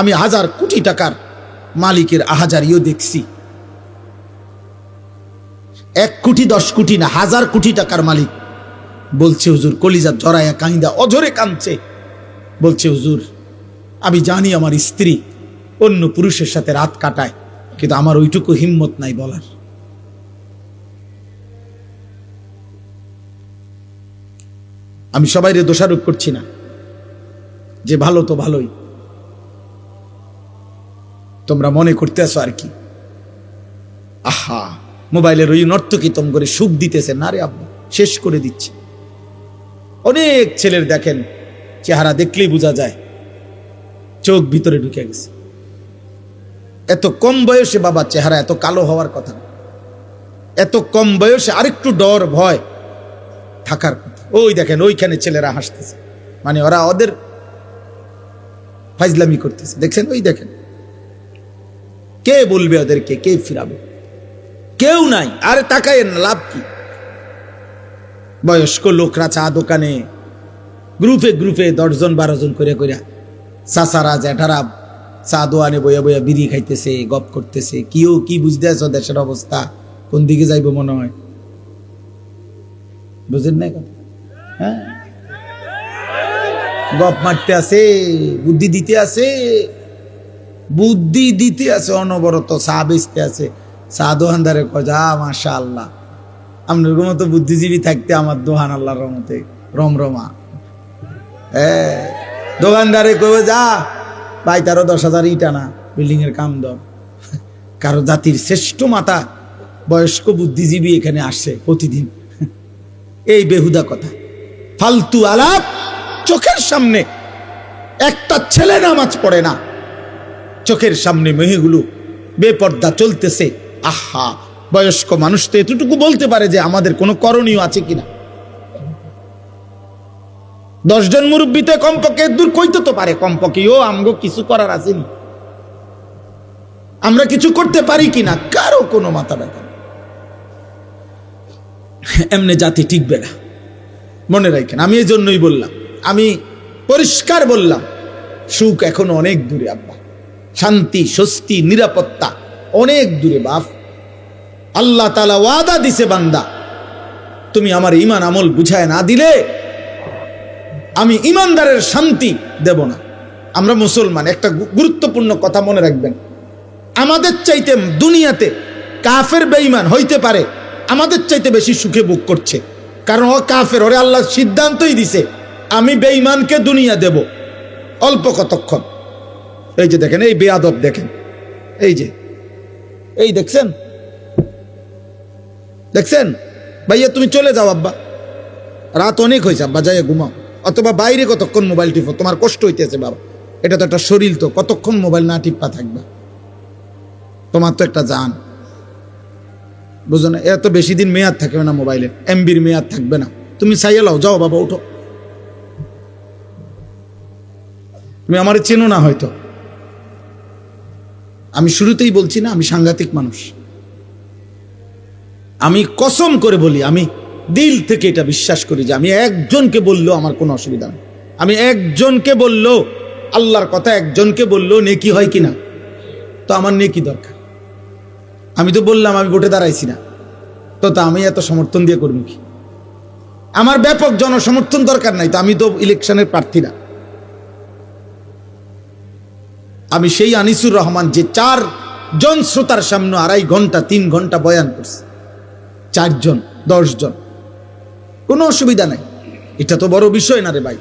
আমি 1000 কোটি টাকার মালিকের আহাজারিও দেখছি। 1 কোটি 10 কোটি না, 1000 কোটি টাকার মালিক বলছে, হুজুর, কলিজা জড়াইয়া কাঁদা অঝরে কাঁদছে, বলছে, হুজুর, আমি জানি আমার স্ত্রী অন্য পুরুষের সাথে রাত কাটায়, কিন্তু আমার ওইটুকু হিম্মত নাই বলার। আমি সবাইরে দোষারোপ করছি না, যে ভালো তো ভালোই, তোমরা মনে করতে আসো আর কি, আহা মোবাইলের ওই নর্তকী তম করে সুখ দিতেছে না রে আব্বা, শেষ করে দিচ্ছে। অনেক ছেলের দেখেন চেহারা দেখলেই বোঝা যায় চোখ ভিতরে ঢুকে গেছে। এত কম বয়সে বাবা চেহারা এত কালো হওয়ার কথা, এত কম বয়সে আরেকটু ডর ভয় থাকার কথা। ওই দেখেন ওইখানে ছেলেরা হাসতেছে, মানে ওরা ওদের ফাইজলামি করতেছে, দেখছেন? ওই দেখেন, কে বলবে ওদেরকে, কে ফিরাবে? কেউ নাই। আরে তাকায় না, লাভ কি? বয়স্ক লোকরা চা দোকানে গ্রুপে গ্রুপে 10 জন 12 জন করে চাচারা জ্যাঠারা চা দোয়ানে বইয়া বইয়া বিড়ি খাইতেছে, গপ করতেছে। কেউ কি বুঝতে আছো দেশের অবস্থা কোন দিকে যাইব মনে হয়? বুঝেন না কথা? হ্যাঁ, গপ মারতে আছে, বুদ্ধি দিতে আছে, বুদ্ধি দিতে আছে অনবরত। চা বেচতে আছে, চা দোকানদারে কয় যা মাশাআল্লাহ, আপনার মতো বুদ্ধিজীবী থাকতে আমার দোহান আল্লাহর রহমতে রমরমা। দোকানদারে কবে যা ভাই, তারও 10,000 ইট আনা, বিল্ডিং এর কাম দর। কারো জাতির শ্রেষ্ঠ মাতা বয়স্ক বুদ্ধিজীবী এখানে আসছে প্রতিদিন। এই বেহুদা কথা, ফালতু আলাপ। চোখের সামনে একটা ছেলে নামাজ পড়ে না, চোখের সামনে মেয়েগুলো বেপর্দা চলতেছে। আহা, বয়স্ক মানুষ তো এতটুকু বলতে পারে যে আমাদের কোনো করণীয় আছে কিনা। 10 জন মুরব্বীতে কমপক্ষে দূর কইতে তো পারে, কমপক্ষে ও আমগো কিছু করার আসেনি, আমরা কিছু করতে পারি কিনা, কারো কোনো মাথা ব্যথা। এমনি জাতি টিকবে না, মনে রাখেন। আমি এই জন্যই বললাম, আমি পরিষ্কার বললাম, সুখ এখনো অনেক দূরে আব্বা, শান্তি স্বস্তি নিরাপত্তা অনেক দূরে বাপ। আল্লাহ তাআলা ওয়াদা দিছে, বান্দা তুমি আমার ঈমান আমল বুঝায় না দিলে আমি ঈমানদারের শান্তি দেব না। আমরা মুসলমান, একটা গুরুত্বপূর্ণ কথা মনে রাখবেন, আমাদের চাইতে দুনিয়াতে কাফের বেঈমান হইতে পারে আমাদের চাইতে বেশি সুখে ভোগ করছে, কারণ ও কাফের, ওরে আল্লাহ সিদ্ধান্তই দিছে আমি বেঈমানকে দুনিয়া দেব অল্প কতক্ষণ। এই যে দেখেন, এই বেয়াদব দেখেন, এই যে এই দেখছেন, দেখছেন ভাইয়া, তুমি চলে যাও আব্বা, রাত অনেক হয়েছে আব্বা, যাইয়া ঘুমাও, অথবা বাইরে কতক্ষণ মোবাইল টিপো, তোমার কষ্ট হইতেছে বাবা, এটা তো একটা শরীর, তো কতক্ষণ মোবাইল না টিপা থাকবা, তোমার তো একটা জান, বুঝো না? এত বেশি দিন মেয়াদ থাকবে না মোবাইলের, এমবির মেয়াদ থাকবে না। তুমি চাইয়া লাও, যাও বাবা উঠো। তুমি আমার চেনো না হয়তো, আমি শুরুতেই বলছি না আমি সাংঘাতিক মানুষ। আমি কসম করে বলি, আমি দিল থেকে এটা বিশ্বাস করি যে আমি একজনকে বললেও আমার কোনো অসুবিধা নেই। আমি একজনকে বললেও, আল্লাহর কথা একজনকে বললেও নেকি হয় কিনা, তো আমার নেকি দরকার। আমি তো বললাম আমি ভোটে দাঁড়াইছি না, তো তা আমি এত সমর্থন দিয়ে করবো কি? আমার ব্যাপক জনসমর্থন দরকার নাই, তো আমি তো ইলেকশনের প্রার্থী না। আমি সেই আনিসুর রহমান যে 4 জন শ্রোতার সামনে 2.5 ঘন্টা 3 ঘন্টা বয়ান করছে, 4 জন 10 জন, কোনো অসুবিধা নাই। এটা তো বড় বিষয় না রে ভাই।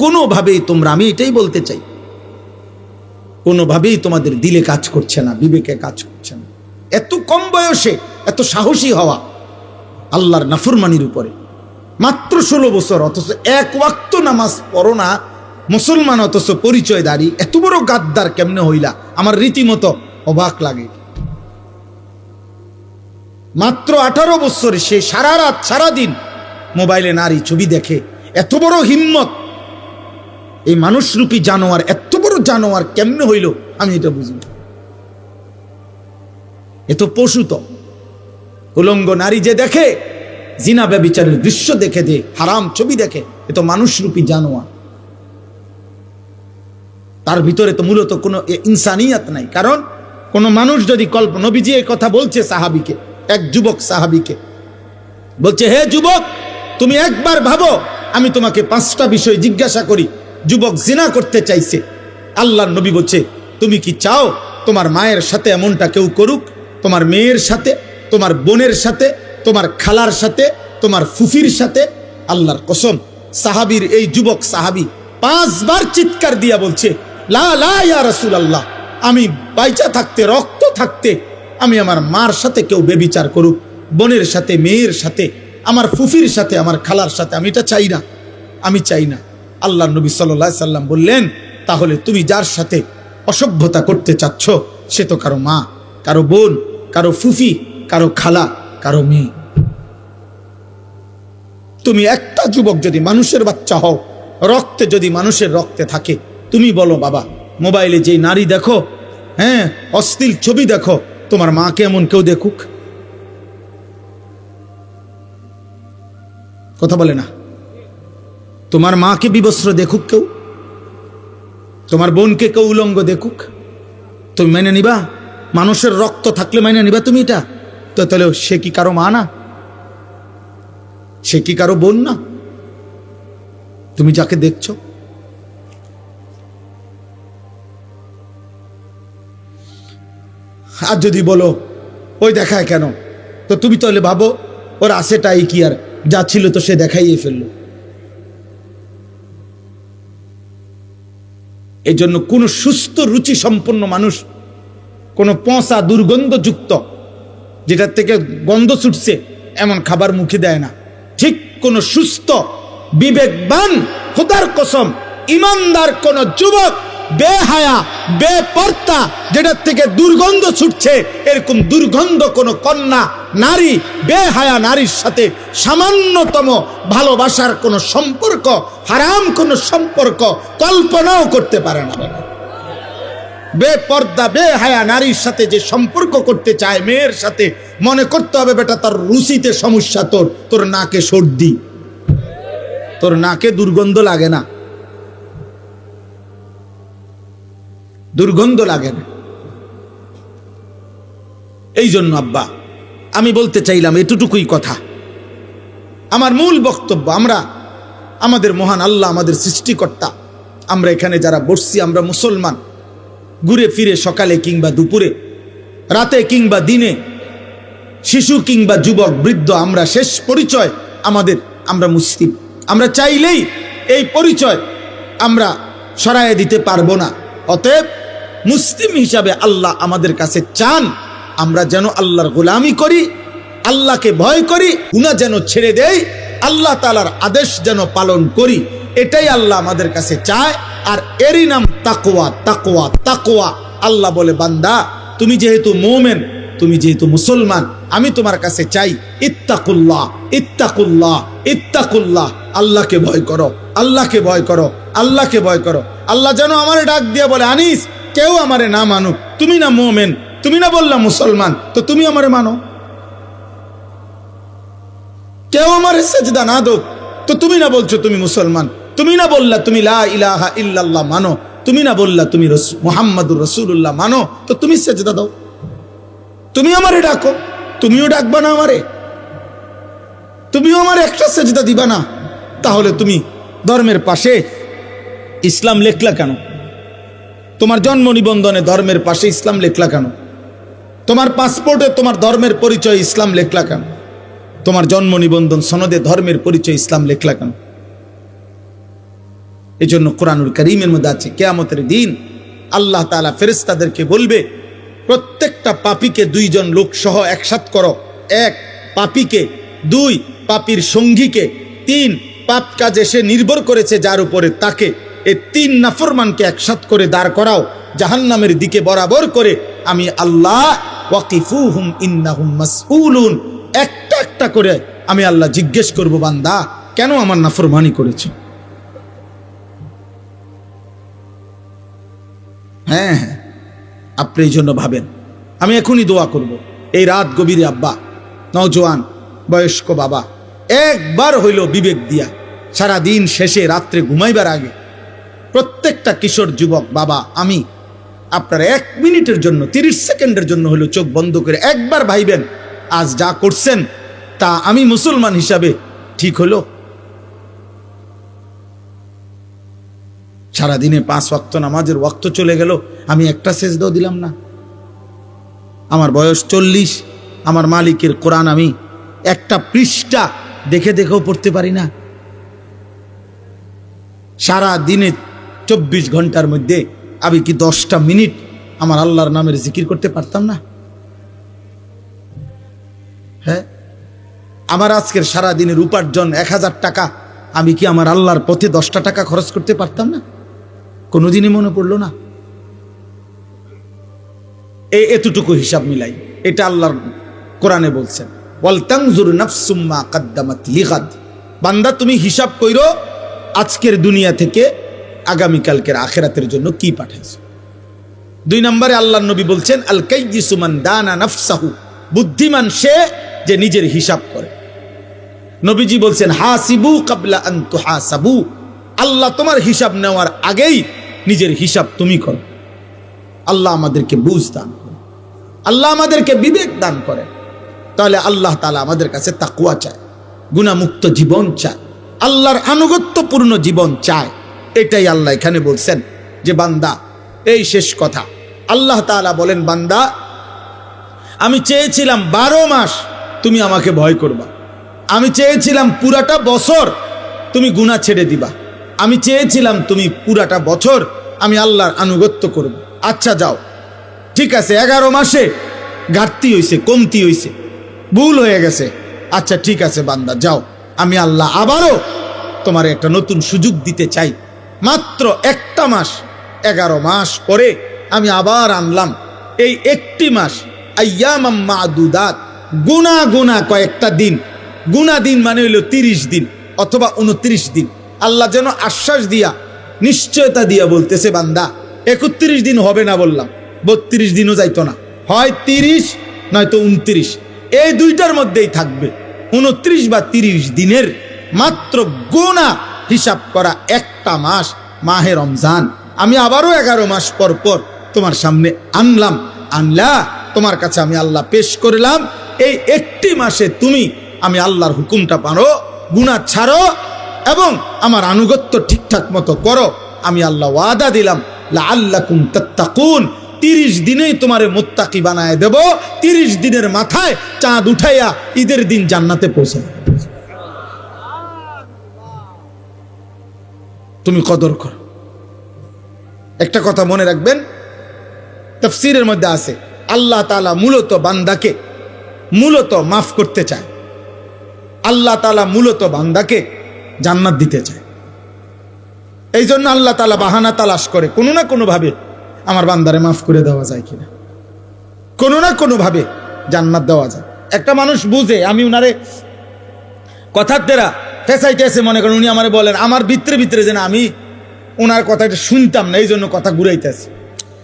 কোনোভাবেই তোমরা, আমি এটাই বলতে চাই, কোনোভাবেই তোমাদের দিলে কাজ করছে না, বিবেকে কাজ করছে না। এত কম বয়সে এত সাহসী হওয়া আল্লাহর নাফরমানির উপরে, মাত্র 16 বছর, অথচ 1 ওয়াক্ত নামাজ পড়ো না মুসলমান, অথচ পরিচয়দারি, এত বড় গাদ্দার কেমনে হইলা? আমার রীতিমতো অবাক লাগে। মাত্র 18 বছরে সে সারা রাত সারাদিন মোবাইলে নারী ছবি দেখে। এত বড় হিম্মত এই মানুষরূপী জানোয়ার, এত বড় জানোয়ার কেমনে হইল আমি এটা বুঝি না। এ তো পশু, তো উলঙ্গ নারী যে দেখে, জিনা ব্যভিচারের দৃশ্য দেখে, যে হারাম ছবি দেখে, এ তো মানুষরূপী জানোয়ার। তার ভিতরে তো মূলত কোনো ইনসানিয়াত নাই। কারণ কোন মানুষ যদি নবীজি এই কথা বলছে সাহাবীকে, এক যুবক সাহাবীকে বলছে, হে যুবক, তুমি একবার ভাবো, আমি তোমাকে 5টা বিষয় জিজ্ঞাসা করি। যুবক জিনা করতে চাইছে, আল্লাহর নবী বলছে, তুমি কি চাও তোমার মায়ের সাথে এমনটা কেউ করুক? তোমার মেয়ের সাথে, তোমার বোনের সাথে, তোমার খালার সাথে, তোমার ফুফির সাথে? আল্লাহর কসম, সাহাবীর এই যুবক সাহাবী 5 বার চিৎকার দিয়া বলছে, লা লা ইয়া রাসূলুল্লাহ, আমি বাইচা থাকতে, রক্ত থাকতে আমি আমার মার সাথে কেউ বেবিচার করুক, বোনের সাথে, মেয়ের সাথে, আমার ফুফির সাথে, আমার খালার সাথে, আমি এটা চাই না, আমি চাই না। আল্লাহর নবী সাল্লাল্লাহু আলাইহি সাল্লাম বললেন, তাহলে তুমি যার সাথে অসভ্যতা করতে চাচ্ছ সে তো কারো মা, কারো বোন, কারো ফুফি, কারো খালা, কারো মেয়ে। তুমি একটা যুবক যদি মানুষের বাচ্চা হও, রক্তে যদি মানুষের রক্তে থাকে, তুমি বলো বাবা, মোবাইলে যে নারী দেখো, হ্যাঁ, অশ্লীল ছবি দেখো, তোমার মাকে এমন কেউ দেখুক? কথা বলে না। তোমার মাকে বিবস্ত্র দেখুক কেউ? তোমার বোনকে কেউ উলঙ্গ দেখুক, তুমি মেনে নিবা? মানুষের রক্ত থাকলে মেনে নিবা তুমি এটা? তো তাহলে সে কি কারো মা না? সে কি কারো বোন না? তুমি যাকে দেখছো, আর যদি বলো ওই দেখায় কেন, তো তুমি তাহলে ভাবো ওর আছেটাই কি, আর যা ছিল তো সে দেখাইয়ে ফেললো। এই জন্য কোন সুস্থ রুচি সম্পন্ন মানুষ কোন পচা দুর্গন্ধযুক্ত যেটার থেকে গন্ধ ছুটছে এমন খাবার মুখে দেয় না। ঠিক কোন সুস্থ বিবেকবান খোদার কসম ইমানদার কোন যুবক বেহায়া বেপর্দা যেটার থেকে দুর্গন্ধ ছুটছে এরকম দুর্গন্ধ কোন কন্যা নারী বেহায়া নারীর সাথে সামান্যতম ভালোবাসার কোন সম্পর্ক, হারাম কোন সম্পর্ক কল্পনাও করতে পারে না। বেপর্দা বেহায়া নারীর সাথে যে সম্পর্ক করতে চায় মেয়ের সাথে, মনে করতে হবে বেটা তার রুচিতে সমস্যা, তোর নাকে সর্দি, তোর নাকে দুর্গন্ধ লাগে না, দুর্গন্ধ লাগে না। এই জন্য আব্বা আমি বলতে চাইলাম এতটুকুই কথা। আমার মূল বক্তব্য, আমরা আমাদের মহান আল্লাহ আমাদের সৃষ্টিকর্তা, আমরা এখানে যারা বসছি আমরা মুসলমান, ঘুরে ফিরে সকালে কিংবা দুপুরে, রাতে কিংবা দিনে, শিশু কিংবা যুবক বৃদ্ধ, আমরা শেষ পরিচয় আমাদের, আমরা মুসলিম। আমরা চাইলেই এই পরিচয় আমরা সরাইয়ে দিতে পারবো না। অতএব মুসলিম হিসাবে আল্লাহ আমাদের কাছে চান আমরা যেন আল্লাহর গোলামি করি, আল্লাহকে ভয় করি, গুনাহ যেন ছেড়ে দেই, আল্লাহ তাআলার আদেশ যেন পালন করি। এটাই আল্লাহ আমাদের কাছে চায়। আর এরই নাম তাকওয়া। তাকওয়া তাকওয়া আল্লাহ বলে, বান্দা তুমি যেহেতু মুমিন, তুমি যেহেতু মুসলমান, আমি তোমার কাছে চাই ইত্তাকুল্লাহ ইত্তাকুল্লাহ ইত্তাকুল্লাহ, আল্লাহকে ভয় করো, আল্লাহকে ভয় করো, আল্লাহকে ভয় করো। আল্লাহ যেন আমারে ডাক দিয়ে বলে, আনিস কেউ আমারে না মানুক, তুমি না মুমিন, তুমি না বললা মুসলমান, তো তুমি আমারে মানো। কেউ আমারে সেজদা না দো, তো তুমি না বলছো তুমি মুসলমান, তুমি না বললা তুমি লা ইলাহা ইল্লাল্লাহ মানো, তুমি না বললা তুমি মুহাম্মাদুর রাসূলুল্লাহ মানো, তো তুমি সেজদা দাও। তুমি আমারে ডাকো, তুমিও ডাকবা না আমারে, তুমিও আমারে একটা সেজদা দিবা না, তাহলে তুমি ধর্মের পাশে ইসলাম লেখলা কেন? তোমার জন্ম নিবন্ধনে ধর্মের পাশে ইসলাম লেখলা কেন? তোমার পাসপোর্টে তোমার ধর্মের পরিচয় ইসলাম লেখলা কেন? তোমার জন্ম নিবন্ধন সনদে ধর্মের পরিচয় ইসলাম লেখলা কেন? এই জন্য কোরআনুল কারীমের মধ্যে আছে কিয়ামতের দিন আল্লাহ তাআলা ফেরেশতাদেরকে বলবে, প্রত্যেকটা পাপীকে দুইজন লোক সহ একসাথ করো। এক, পাপীকে; দুই, পাপীর সঙ্গীকে; তিন, পাপ কাজে সে নির্ভর করেছে যার উপরে তাকে। এই তিন নাফরমানকে একসাথ করে দাঁড় করাও জাহান্নামের দিকে বরাবর করে। আমি আল্লাহ ওয়াকিফুহুম ইন্নাহুম মাসউলুন, একটা একটা করে আমি আল্লাহ জিজ্ঞেস করব, বান্দা কেন আমার নাফরমানি করেছো? হ্যাঁ হ্যাঁ, আপনি এই জন্য ভাবেন। আমি এখনই দোয়া করব, এই রাত গভীরে আব্বা, নওজোয়ান বয়স্ক বাবা, একবার হইল বিবেক দিয়া সারা দিন শেষে রাত্রে ঘুমাইবার আগে প্রত্যেকটা কিশোর যুবক বাবা, আমি আপনার 1 মিনিটের জন্য 30 সেকেন্ডের জন্য হলো চোখ বন্ধ করে একবার ভাইবেন, আজ যা করছেন তা আমি মুসলমান হিসাবে ঠিক হলো? সারাদিনে 5 ওয়াক্ত নামাজের ওয়াক্ত চলে গেল, আমি একটা সেজদাও দিলাম না। আমার বয়স 40, আমার মালিকের কোরআন আমি একটা পৃষ্ঠা দেখে দেখেও পড়তে পারি না। সারা দিনে 24 ঘন্টার মধ্যে আমি কি 10টা মিনিট আমার আল্লাহর নামের জিকির করতে পারতাম না? হ্যাঁ, আমার আজকের সারা দিনের উপার্জন 1000 টাকা, আমি কি আমার আল্লাহর পথে 10টা টাকা খরচ করতে পারতাম না? কোনোদিনই মনে পড়লো না। এতটুকু হিসাব মিলাই, এটা আল্লাহর কোরআনে বলছেন, ওয়াল তানজুর নাফসুম মা কদ্দামাত লিগাদ, বান্দা তুমি হিসাব কইরো আজকের দুনিয়া থেকে আগামীকালকের আখিরাতের জন্য কি পাঠাইছো। 2 নম্বরে আল্লাহর নবী বলছেন, আল কাইয়িসু মান দানা নাফসাহু, বুদ্ধিমান সে যে নিজের হিসাব করে। নবীজি বলছেন, হাসিবু ক্বাবলা আন তুহাসাবু, আল্লাহ তোমার হিসাব নেওয়ার আগেই নিজের হিসাব তুমি করো। আল্লাহ আমাদেরকে বুঝ দান করে, আল্লাহ আমাদেরকে বিবেক দান করে। তাহলে আল্লাহ তাআলা আমাদের কাছে তাকওয়া চায়, গুনাহমুক্ত জীবন চায়, আল্লাহর আনুগত্যপূর্ণ জীবন চায়। এটাই আল্লাহ এখানে বলছেন যে বান্দা, এই শেষ কথা, আল্লাহ তাআলা বলেন, বান্দা আমি চেয়েছিলাম 12 মাস তুমি আমাকে ভয় করবা, আমি চেয়েছিলাম পুরাটা বছর তুমি গুনাহ ছেড়ে দিবা, আমি চেয়েছিলাম তুমি পুরাটা বছর আমি আল্লাহর আনুগত্য করব। আচ্ছা যাও, ঠিক আছে, 11 মাসে ঘাটতি হইছে, কমতি হইছে, ভুল হয়ে গেছে, আচ্ছা ঠিক আছে বান্দা যাও, আমি আল্লাহ আবারও তোমার একটা নতুন সুযোগ দিতে চাই। মাত্র একটা মাস, 11 মাস পরে আমি আবার আনলাম এই একটি মাস, আইয়ামাম মাদুদাত, গুনা গুনা কয়েকটা দিন, গুনা দিন মানে হইল 30 দিন অথবা 29 দিন। আল্লাহ যেন আশ্বাস দিয়া, নিশ্চয়তা দিয়া বলতেছে, বান্দা 31 দিন হবে না বললাম, 32 দিনও যাইতো না, হয় 30 নয়তো 29, এই দুইটার মধ্যেই থাকবে। 29 বা 30 দিনের মাত্র গুনাহ হিসাব করা একটা মাস, মাহে রমজান, আমি আবারও 11 মাস পর পর তোমার সামনে আনলাম, আনলা তোমার কাছে আমি আল্লাহ পেশ করলাম। এই একটি মাসে তুমি আমি আল্লাহর হুকুমটা পারো, গুনাহ ছাড়ো এবং আমার আনুগত্য ঠিকঠাক মতো করো। আমি আল্লাহ ওয়াদা দিলাম, লাআল্লাকুম তাত্তাকুন, 30 দিনেই তোমারে মুত্তাকি বানায় দেব। 30 দিনের মাথায় চাঁদ উঠাইয়া ঈদের দিন জান্নাতে পৌঁছাবে। তুমি কদর করো। একটা কথা মনে রাখবেন, তাফসীরের মধ্যে আছে আল্লাহ তাআলা মূলত বান্দাকে মূলত মাফ করতে চায়, আল্লাহ তাআলা মূলত বান্দাকে জান্নাত দিতে চায়। এই জন্য আল্লাহ তাআলা বাহানা তালাশ করে, কোনো না কোনো ভাবে আমার বান্দারে মাফ করে দেওয়া যায় কিনা, কোনো না কোনো ভাবে জান্নাত দেওয়া যায়। একটা মানুষ বুঝে আমি উনারে কথার দ্বারা ফেসাইতেছে, মনে করেন উনি আমারে বলেন, আমার ভিতরে ভিতরে যেন আমি ওনার কথাটা শুনতাম না, এই জন্য কথা ঘুরাইতেছে।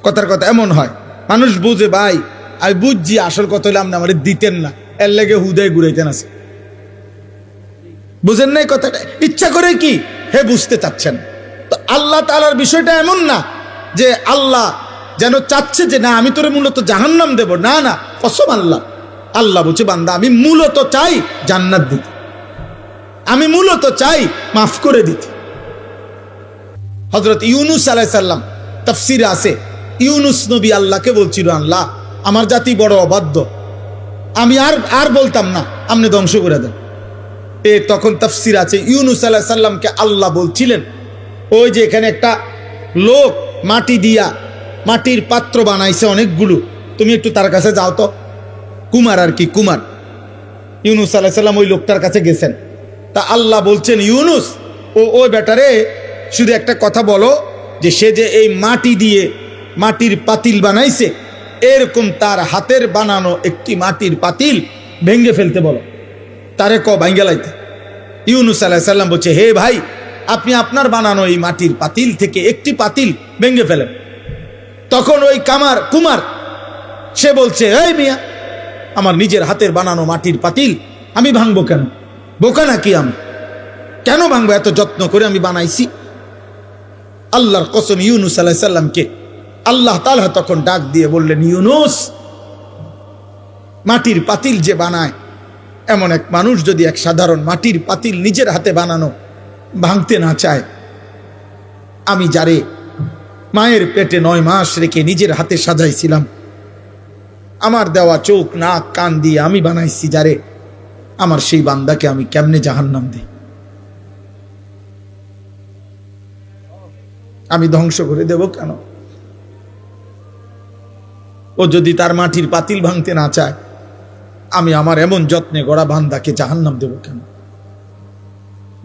কথার কথা এমন হয়, মানুষ বুঝে ভাই আমি বুঝছি, আসল কথা হইলে আপনি আমার দিতেন না, এর লেগে হুদায় ঘুরাইতেন আছে, বুঝেন নাই কথাটা, ইচ্ছা করে কি হে বুঝতে চাচ্ছেন। তো আল্লাহ তাআলার বিষয়টা এমন না যে আল্লাহ যেন চাচ্ছে যে না আমি তোরে মূলত জাহান্নাম দেব, না না, কসম আল্লাহ, আল্লাহ বলছে বান্দা আমি মূলত চাই জান্নাত দিতে, আমি মূলত চাই মাফ করে দিতে। হযরত ইউনূস আলাইহিস সালাম তাফসীরে আছে, ইউনূস নবী আল্লাহকে বলছিল, আল্লাহ আমার জাতি বড় অবাধ্য, আমি আর বলতাম না, আপনি ধ্বংস করে দেন। তখন তাফসীর আছে ইউনূস আলাইহিস সালামকে আল্লাহ বলছিলেন, ওই যে এখানে একটা লোক মাটি দিয়া মাটির পাত্র বানাইছে অনেকগুলো, তুমি একটু তার কাছে যাও তো, কুমার আর কি, কুমার। ইউনূস আলাইহিস সালাম ওই লোকটার কাছে গেছেন, তা আল্লাহ বলছেন, ইউনূস ওই বেটারে শুধু একটা কথা বলো যে সে যে এই মাটি দিয়ে মাটির পাতিল বানাইছে, এরকম তার হাতের বানানো একটি মাটির পাতিল ভেঙ্গে ফেলতে বলো, তারে ভাঙ্গে লাইতে। ইউনূস আলাইহিস সালাম বলছে, হে ভাই, আপনি আপনার বানানো এই মাটির পাতিল থেকে একটি পাতিল ভেঙ্গে ফেলেন। তখন ওই কুমার সে বলছে, এই মিয়া, আমার নিজের হাতের বানানো মাটির পাতিল আমি ভাঙবো কেন? বোকা নাকি আমি? কেন ভাঙবো? এত যত্ন করে আমি বানাইছি। আল্লাহর কসম, ইউনূস আলাইহিস সালামকে আল্লাহ তাআলা তখন ডাক দিয়ে বললেন, ইউনূস, মাটির পাতিল যে বানায়, এমন এক মানুষ যদি এক সাধারণ মাটির পাতিল নিজের হাতে বানানো ভাঙতে না চায়, আমি যারে মায়ের পেটে 9 মাস রেখে নিজের হাতে সাজাইছিলাম, আমার দেওয়া চোখ নাক কান দিয়ে আমি বানাইছি যারে, আমার সেই বান্দাকে আমি কেমনে জাহান্নাম দিই? আমি ধ্বংস করে দেব কেন? ও যদি তার মাটির পাতিল ভাঙতে না চায়, আমি আমার এমন যত্নে গড়া বান্দাকে জাহান্নাম দেব কেন?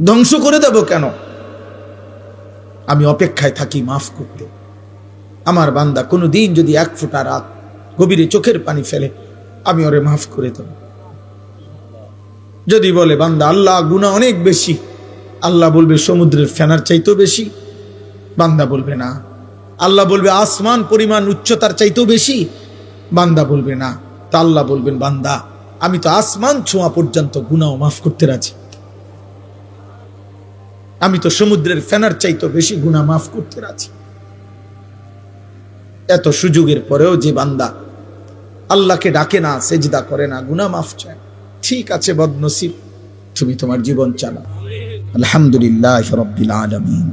ধ্বংস করে দেব কেন? আমি অপেক্ষায় থাকি মাফ করতে। আমার বান্দা কোনো দিন যদি 1 ফোঁটা রাত গভীরে চোখের পানি ফেলে, আমি ওরে মাফ করে দেব। যদি বলে বান্দা আল্লাহ গুনাহ অনেক বেশি, আল্লাহ বলবে সমুদ্রের ফেনার চাইতেও বেশি, বান্দা বলবে না। আল্লাহ বলবে আসমান পরিমাণ উচ্চতার চাইতেও বেশি, বান্দা বলবে না। তা আল্লাহ বলবেন, বান্দা আমি তো আসমান ছোঁয়া পর্যন্ত গুনাহ মাফ করতে রাজি, আমি তো সমুদ্রের ফেনার চাইতেও বেশি গুনাহ মাফ করতে রাজি। এত সুযোগের পরেও যে বান্দা আল্লাহকে ডাকে না, সেজদা করে না, গুনাহ মাফ চায়, ঠিক আছে বদনসিব, তুমি তোমার জীবন চালাও। আলহামদুলিল্লাহ রাব্বিল আলামিন।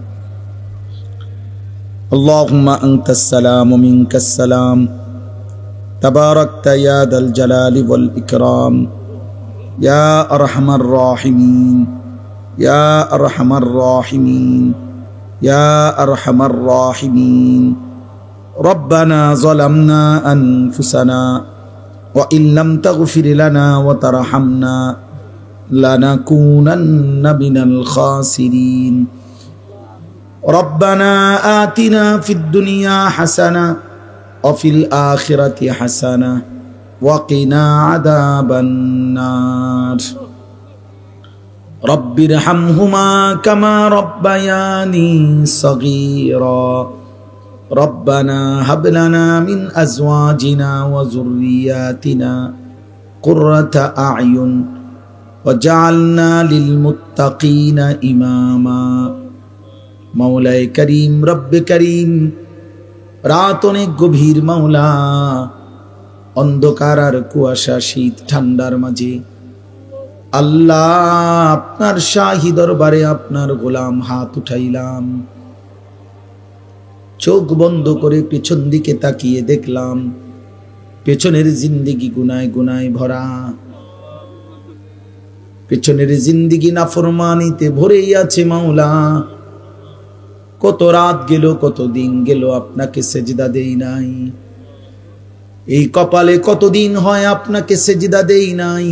আল্লাহুম্মা আনতাস সালাম ওয়া মিনকাস সালাম, তাবারাকতা ইয়া দাল জালালি ওয়াল ইকরাম, ইয়া আরহামার রাহিমিন, ইয়া আরহামার রাহিমিন, ইয়া আরহামার রাহিমিন। ربنا ظلمنا أنفسنا وإن لم تغفر لنا وترحمنا لنكونن من الخاسرين ربنا آتنا في الدنيا حسنة وفي الآخرة حسنة وقنا عذاب النار رب ارحمهما كما ربياني صغيرا ربنا هب لنا من أزواجنا وذرياتنا قرة أعين وجعلنا للمتقين إماما مولاي كريم رب كريم রাত অনেক গভীর মাওলা, অন্ধকার আর কুয়াশা, শীত ঠান্ডার মাঝে আল্লাহ আপনার শাহী দরবারে আপনার গোলাম হাত উঠাইলাম। চোখ বন্ধ করে পেছন দিকে তাকিয়ে দেখলাম পেছনের জিন্দেগি গুনায় গুনায় ভরা, পেছনের জিন্দেগি নাফরমানিতে ভরেই আছে মাওলা। কত রাত গেল, কত দিন গেল আপনাকে সেজদা দেই নাই। এই কপালে কতদিন হয় আপনাকে সেজদা দেই নাই।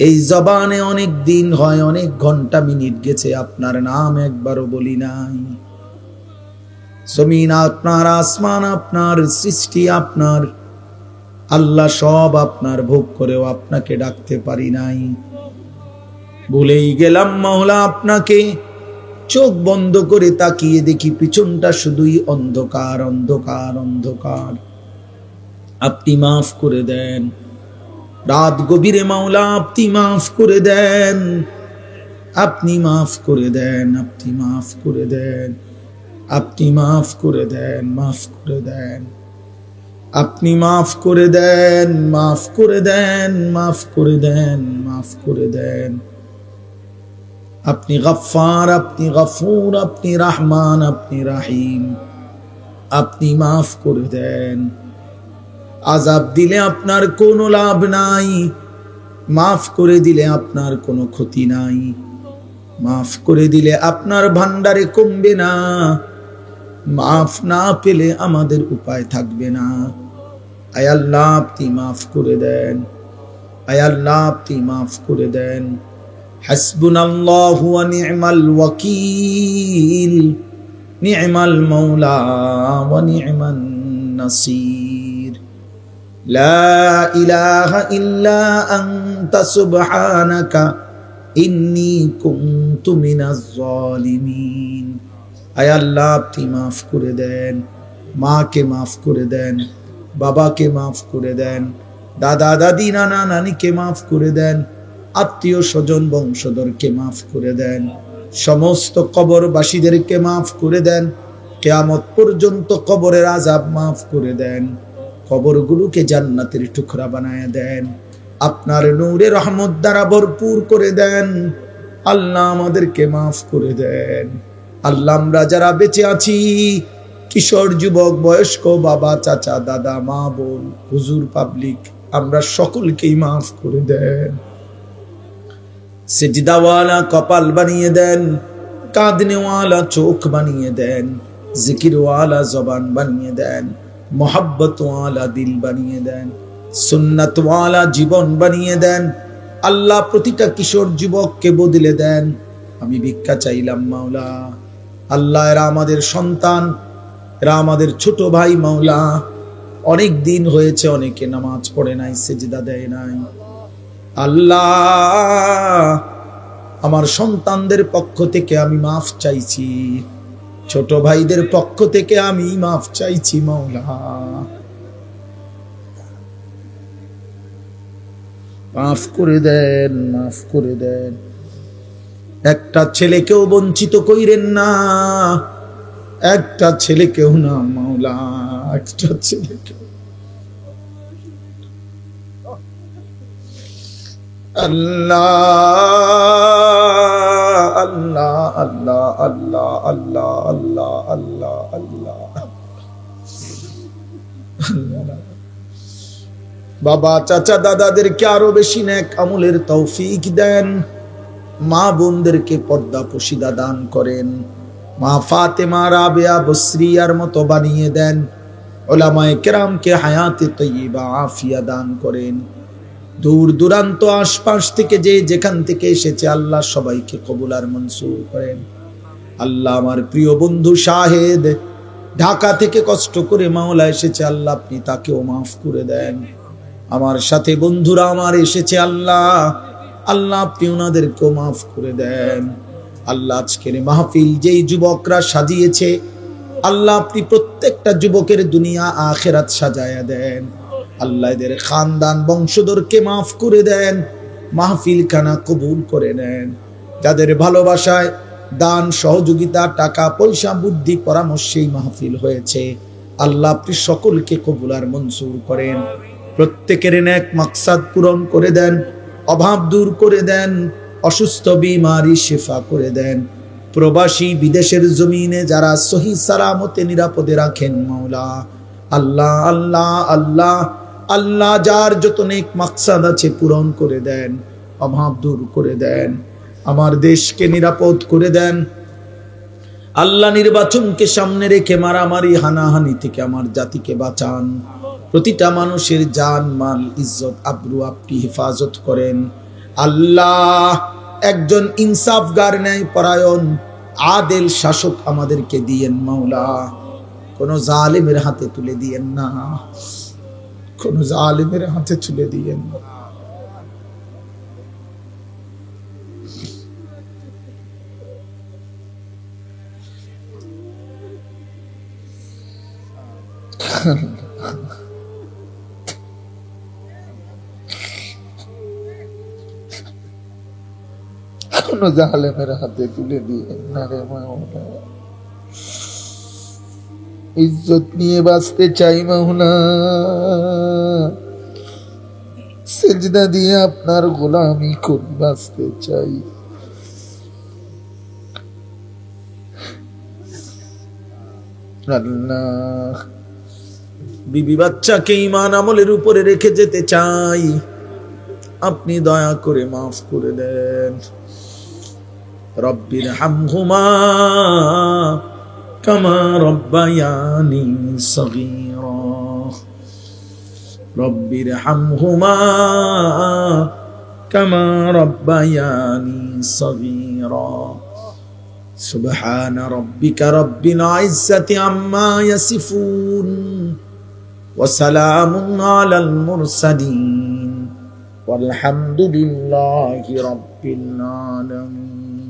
এই জবানে অনেক দিন হয়, অনেক ঘন্টা মিনিট গেছে আপনার নাম একবারও বলি নাই। জমিন আপনার, আসমান আপনার, সৃষ্টি আপনার, আল্লাহ সব আপনার, ভোগ করেও আপনাকে ডাকতে পারি নাই। ভুলেই গেলাম মাওলা আপনাকে। চোখ বন্ধ করে তাকিয়ে দেখি পিছনটা শুধুই অন্ধকার, অন্ধকার, অন্ধকার। আপনি মাফ করে দেন। রাত গভীরে মাওলা আপনি মাফ করে দেন, আপনি মাফ করে দেন, আপনি মাফ করে দেন, আপনি মাফ করে দেন, মাফ করে দেন, আপনি মাফ করে দেন, মাফ করে দেন, মাফ করে দেন, মাফ করে দেন। আপনি গফফার, আপনি গফুর, আপনি রহমান, আপনি রহিম, আপনি মাফ করে দেন। আযাব দিলে আপনার কোনো লাভ নাই, মাফ করে দিলে আপনার কোনো ক্ষতি নাই। মাফ করে দিলে আপনার ভান্ডারে কমবে না, মাফ না পেলে আমাদের উপায় থাকবে না। আয় আল্লাহ আপনি মাফ করে দেন, আয় আল্লাহ আপনি মাফ করে দেন। হাসবুনাল্লাহু ওয়া নি'মাল ওয়াকিল, নি'মাল মাওলা ওয়া নি'মান নাসির। লা ইলাহা ইল্লা আনতা সুবহানাকা ইন্নী কুনতু মিনাজ জালিমিন। আয় আল্লাহ আপনি মাফ করে দেন। মাকে মাফ করে দেন, বাবাকে মাফ করে দেন, দাদা দাদি নানা নানিকে মাফ করে দেন, আত্মীয় স্বজন বংশধরকে মাফ করে দেন, সমস্ত কবরবাসীদেরকে মাফ করে দেন। কিয়ামত পর্যন্ত কবরের আযাব মাফ করে দেন। কবরগুলোকে জান্নাতের টুকরা বানায় দেন। আপনার নূরে রহমত দ্বারা ভরপুর করে দেন। আল্লাহ আমাদেরকে মাফ করে দেন। আল্লাহ আমরা যারা বেঁচে আছি, কিশোর, যুবক, বয়স্ক, বাবা, চাচা, দাদা, মা, বোন, হুজুর, পাবলিক, আমরা সকলকেই মাফ করে দেন। সিজদাওয়ালা কপাল বানিয়ে দেন, কাঁদনেওয়ালা চোখ বানিয়ে দেন, জিকিরওয়ালা জবান বানিয়ে দেন, মোহাব্বতওয়ালা দিল বানিয়ে দেন, সুন্নাতওয়ালা জীবন বানিয়ে দেন। আল্লাহ প্রতিটা কিশোর যুবককে বদলে দেন। আমি ভিক্ষা চাইলাম মাওলা। আল্লাহ এরা আমাদের সন্তান, এরা আমাদের ছোট ভাই মাওলা। অনেক দিন হয়েছে অনেকে নামাজ পড়ে নাই, সেজদা দেয় নাই। আল্লাহ আমার সন্তানদের পক্ষ থেকে আমি মাফ চাইছি, ছোট ভাইদের পক্ষ থেকে আমি মাফ চাইছি মাওলা। মাফ করে দেন, মাফ করে দেন। একটা ছেলেকেও বঞ্চিত কইরেন না। একটা ছেলে কেউ না মাওলা, একটা ছেলে কেউ। আল্লাহ আল্লাহ আল্লাহ আল্লাহ আল্লাহ আল্লাহ আল্লাহ আল্লাহ। বাবা চাচা দাদাদেরকে আরো বেশি নেক আমলের তৌফিক দেন, মা বোনদেরকে পর্দা পশিদা দান করেন, মা ফাতেমা রাবেয়া বসরিয়ার মতো বানিয়ে দেন, উলামায়ে কেরামকে হায়াতে তৈয়বা আফিয়া দান করেন। দূর দূরান্ত আশপাশ থেকে যে যেখান থেকে এসেছে আল্লাহ সবাইকে কবুল আর মনসুর করেন। আল্লাহ আমার প্রিয় বন্ধু শাহেদ ঢাকা থেকে কষ্ট করে মাওলা এসেছে, আল্লাহ আপনি তাকেও মাফ করে দেন। আমার সাথে বন্ধুরা আমার এসেছে আল্লাহ, আল্লাহ আপনি ওনাদেরকেও মাফ করে দেন। আল্লাহ আজকের মাহফিল যেই যুবকরা সাজিয়েছে আল্লাহ আপনি প্রত্যেকটা যুবকের দুনিয়া আখেরাত সাজায়া দেন। আল্লাহ এদের খানদান বংশধরকে মাফ করে দেন, মাহফিল খানা কবুল করে নেন। যাদের ভালোবাসায় দান সহযোগিতা টাকা পয়সা বুদ্ধি পরামর্শেই মাহফিল হয়েছে আল্লাহ আপনি সকলকে কবুল আর মনসুর করেন। প্রত্যেকের নেক মাকসাদ পূরণ করে দেন, অভাব দূর করে দেন, অসুস্থ বিমারি শিফা করে দেন। প্রবাসী বিদেশের জমিনে যারা সহি সালামতে নিরাপদে রাখেন মাওলা, আল্লাহ আল্লাহ আল্লাহ আল্লাহ যার যত নেক মাকসাদ আছে পূরণ করে দেন, অভাব দূর করে দেন, আমার দেশকে নিরাপদ করে দেন। আল্লাহ নির্বাচনকে সামনে রেখে মারামারি হানাহানি থেকে আমার জাতিকে বাঁচান। প্রতিটা মানুষের জান মাল ইজ্জত আবরু আপনি হেফাজত করেন। আল্লাহ একজন ইনসাফগার ন্যায় পরায়ণ আদেল শাসক আমাদেরকে দিয়েন মাওলা, কোন জালিমের হাতে তুলে দিয়েন না, কোন জালিমের হাতে তুলে দিয়েন না। কোন জালেমের হাতে তুলে দিয়ে না রে মাওলা। ইজ্জত নিয়ে বাঁচতে চাই মাওলা, সিজদা দিয়ে আপনার গোলামি করে বাঁচতে চাই। আল্লাহ বিবি বাচ্চাকে ঈমান আমলের উপরে রেখে যেতে চাই, আপনি দয়া করে মাফ করে দেন। রব্বির হামহুমা কামা রব্বায়ানি সগীরা, রব্বির হামহুমা কামা রব্বায়ানি সগীরা। সুবহান রব্বিকা রব্বিল ইজ্জাতি আম্মা ইয়াসিফুন ওয়া সালামুন আলাল মুরসালিন ওয়ালহামদুলিল্লাহি রাব্বিল আলামিন।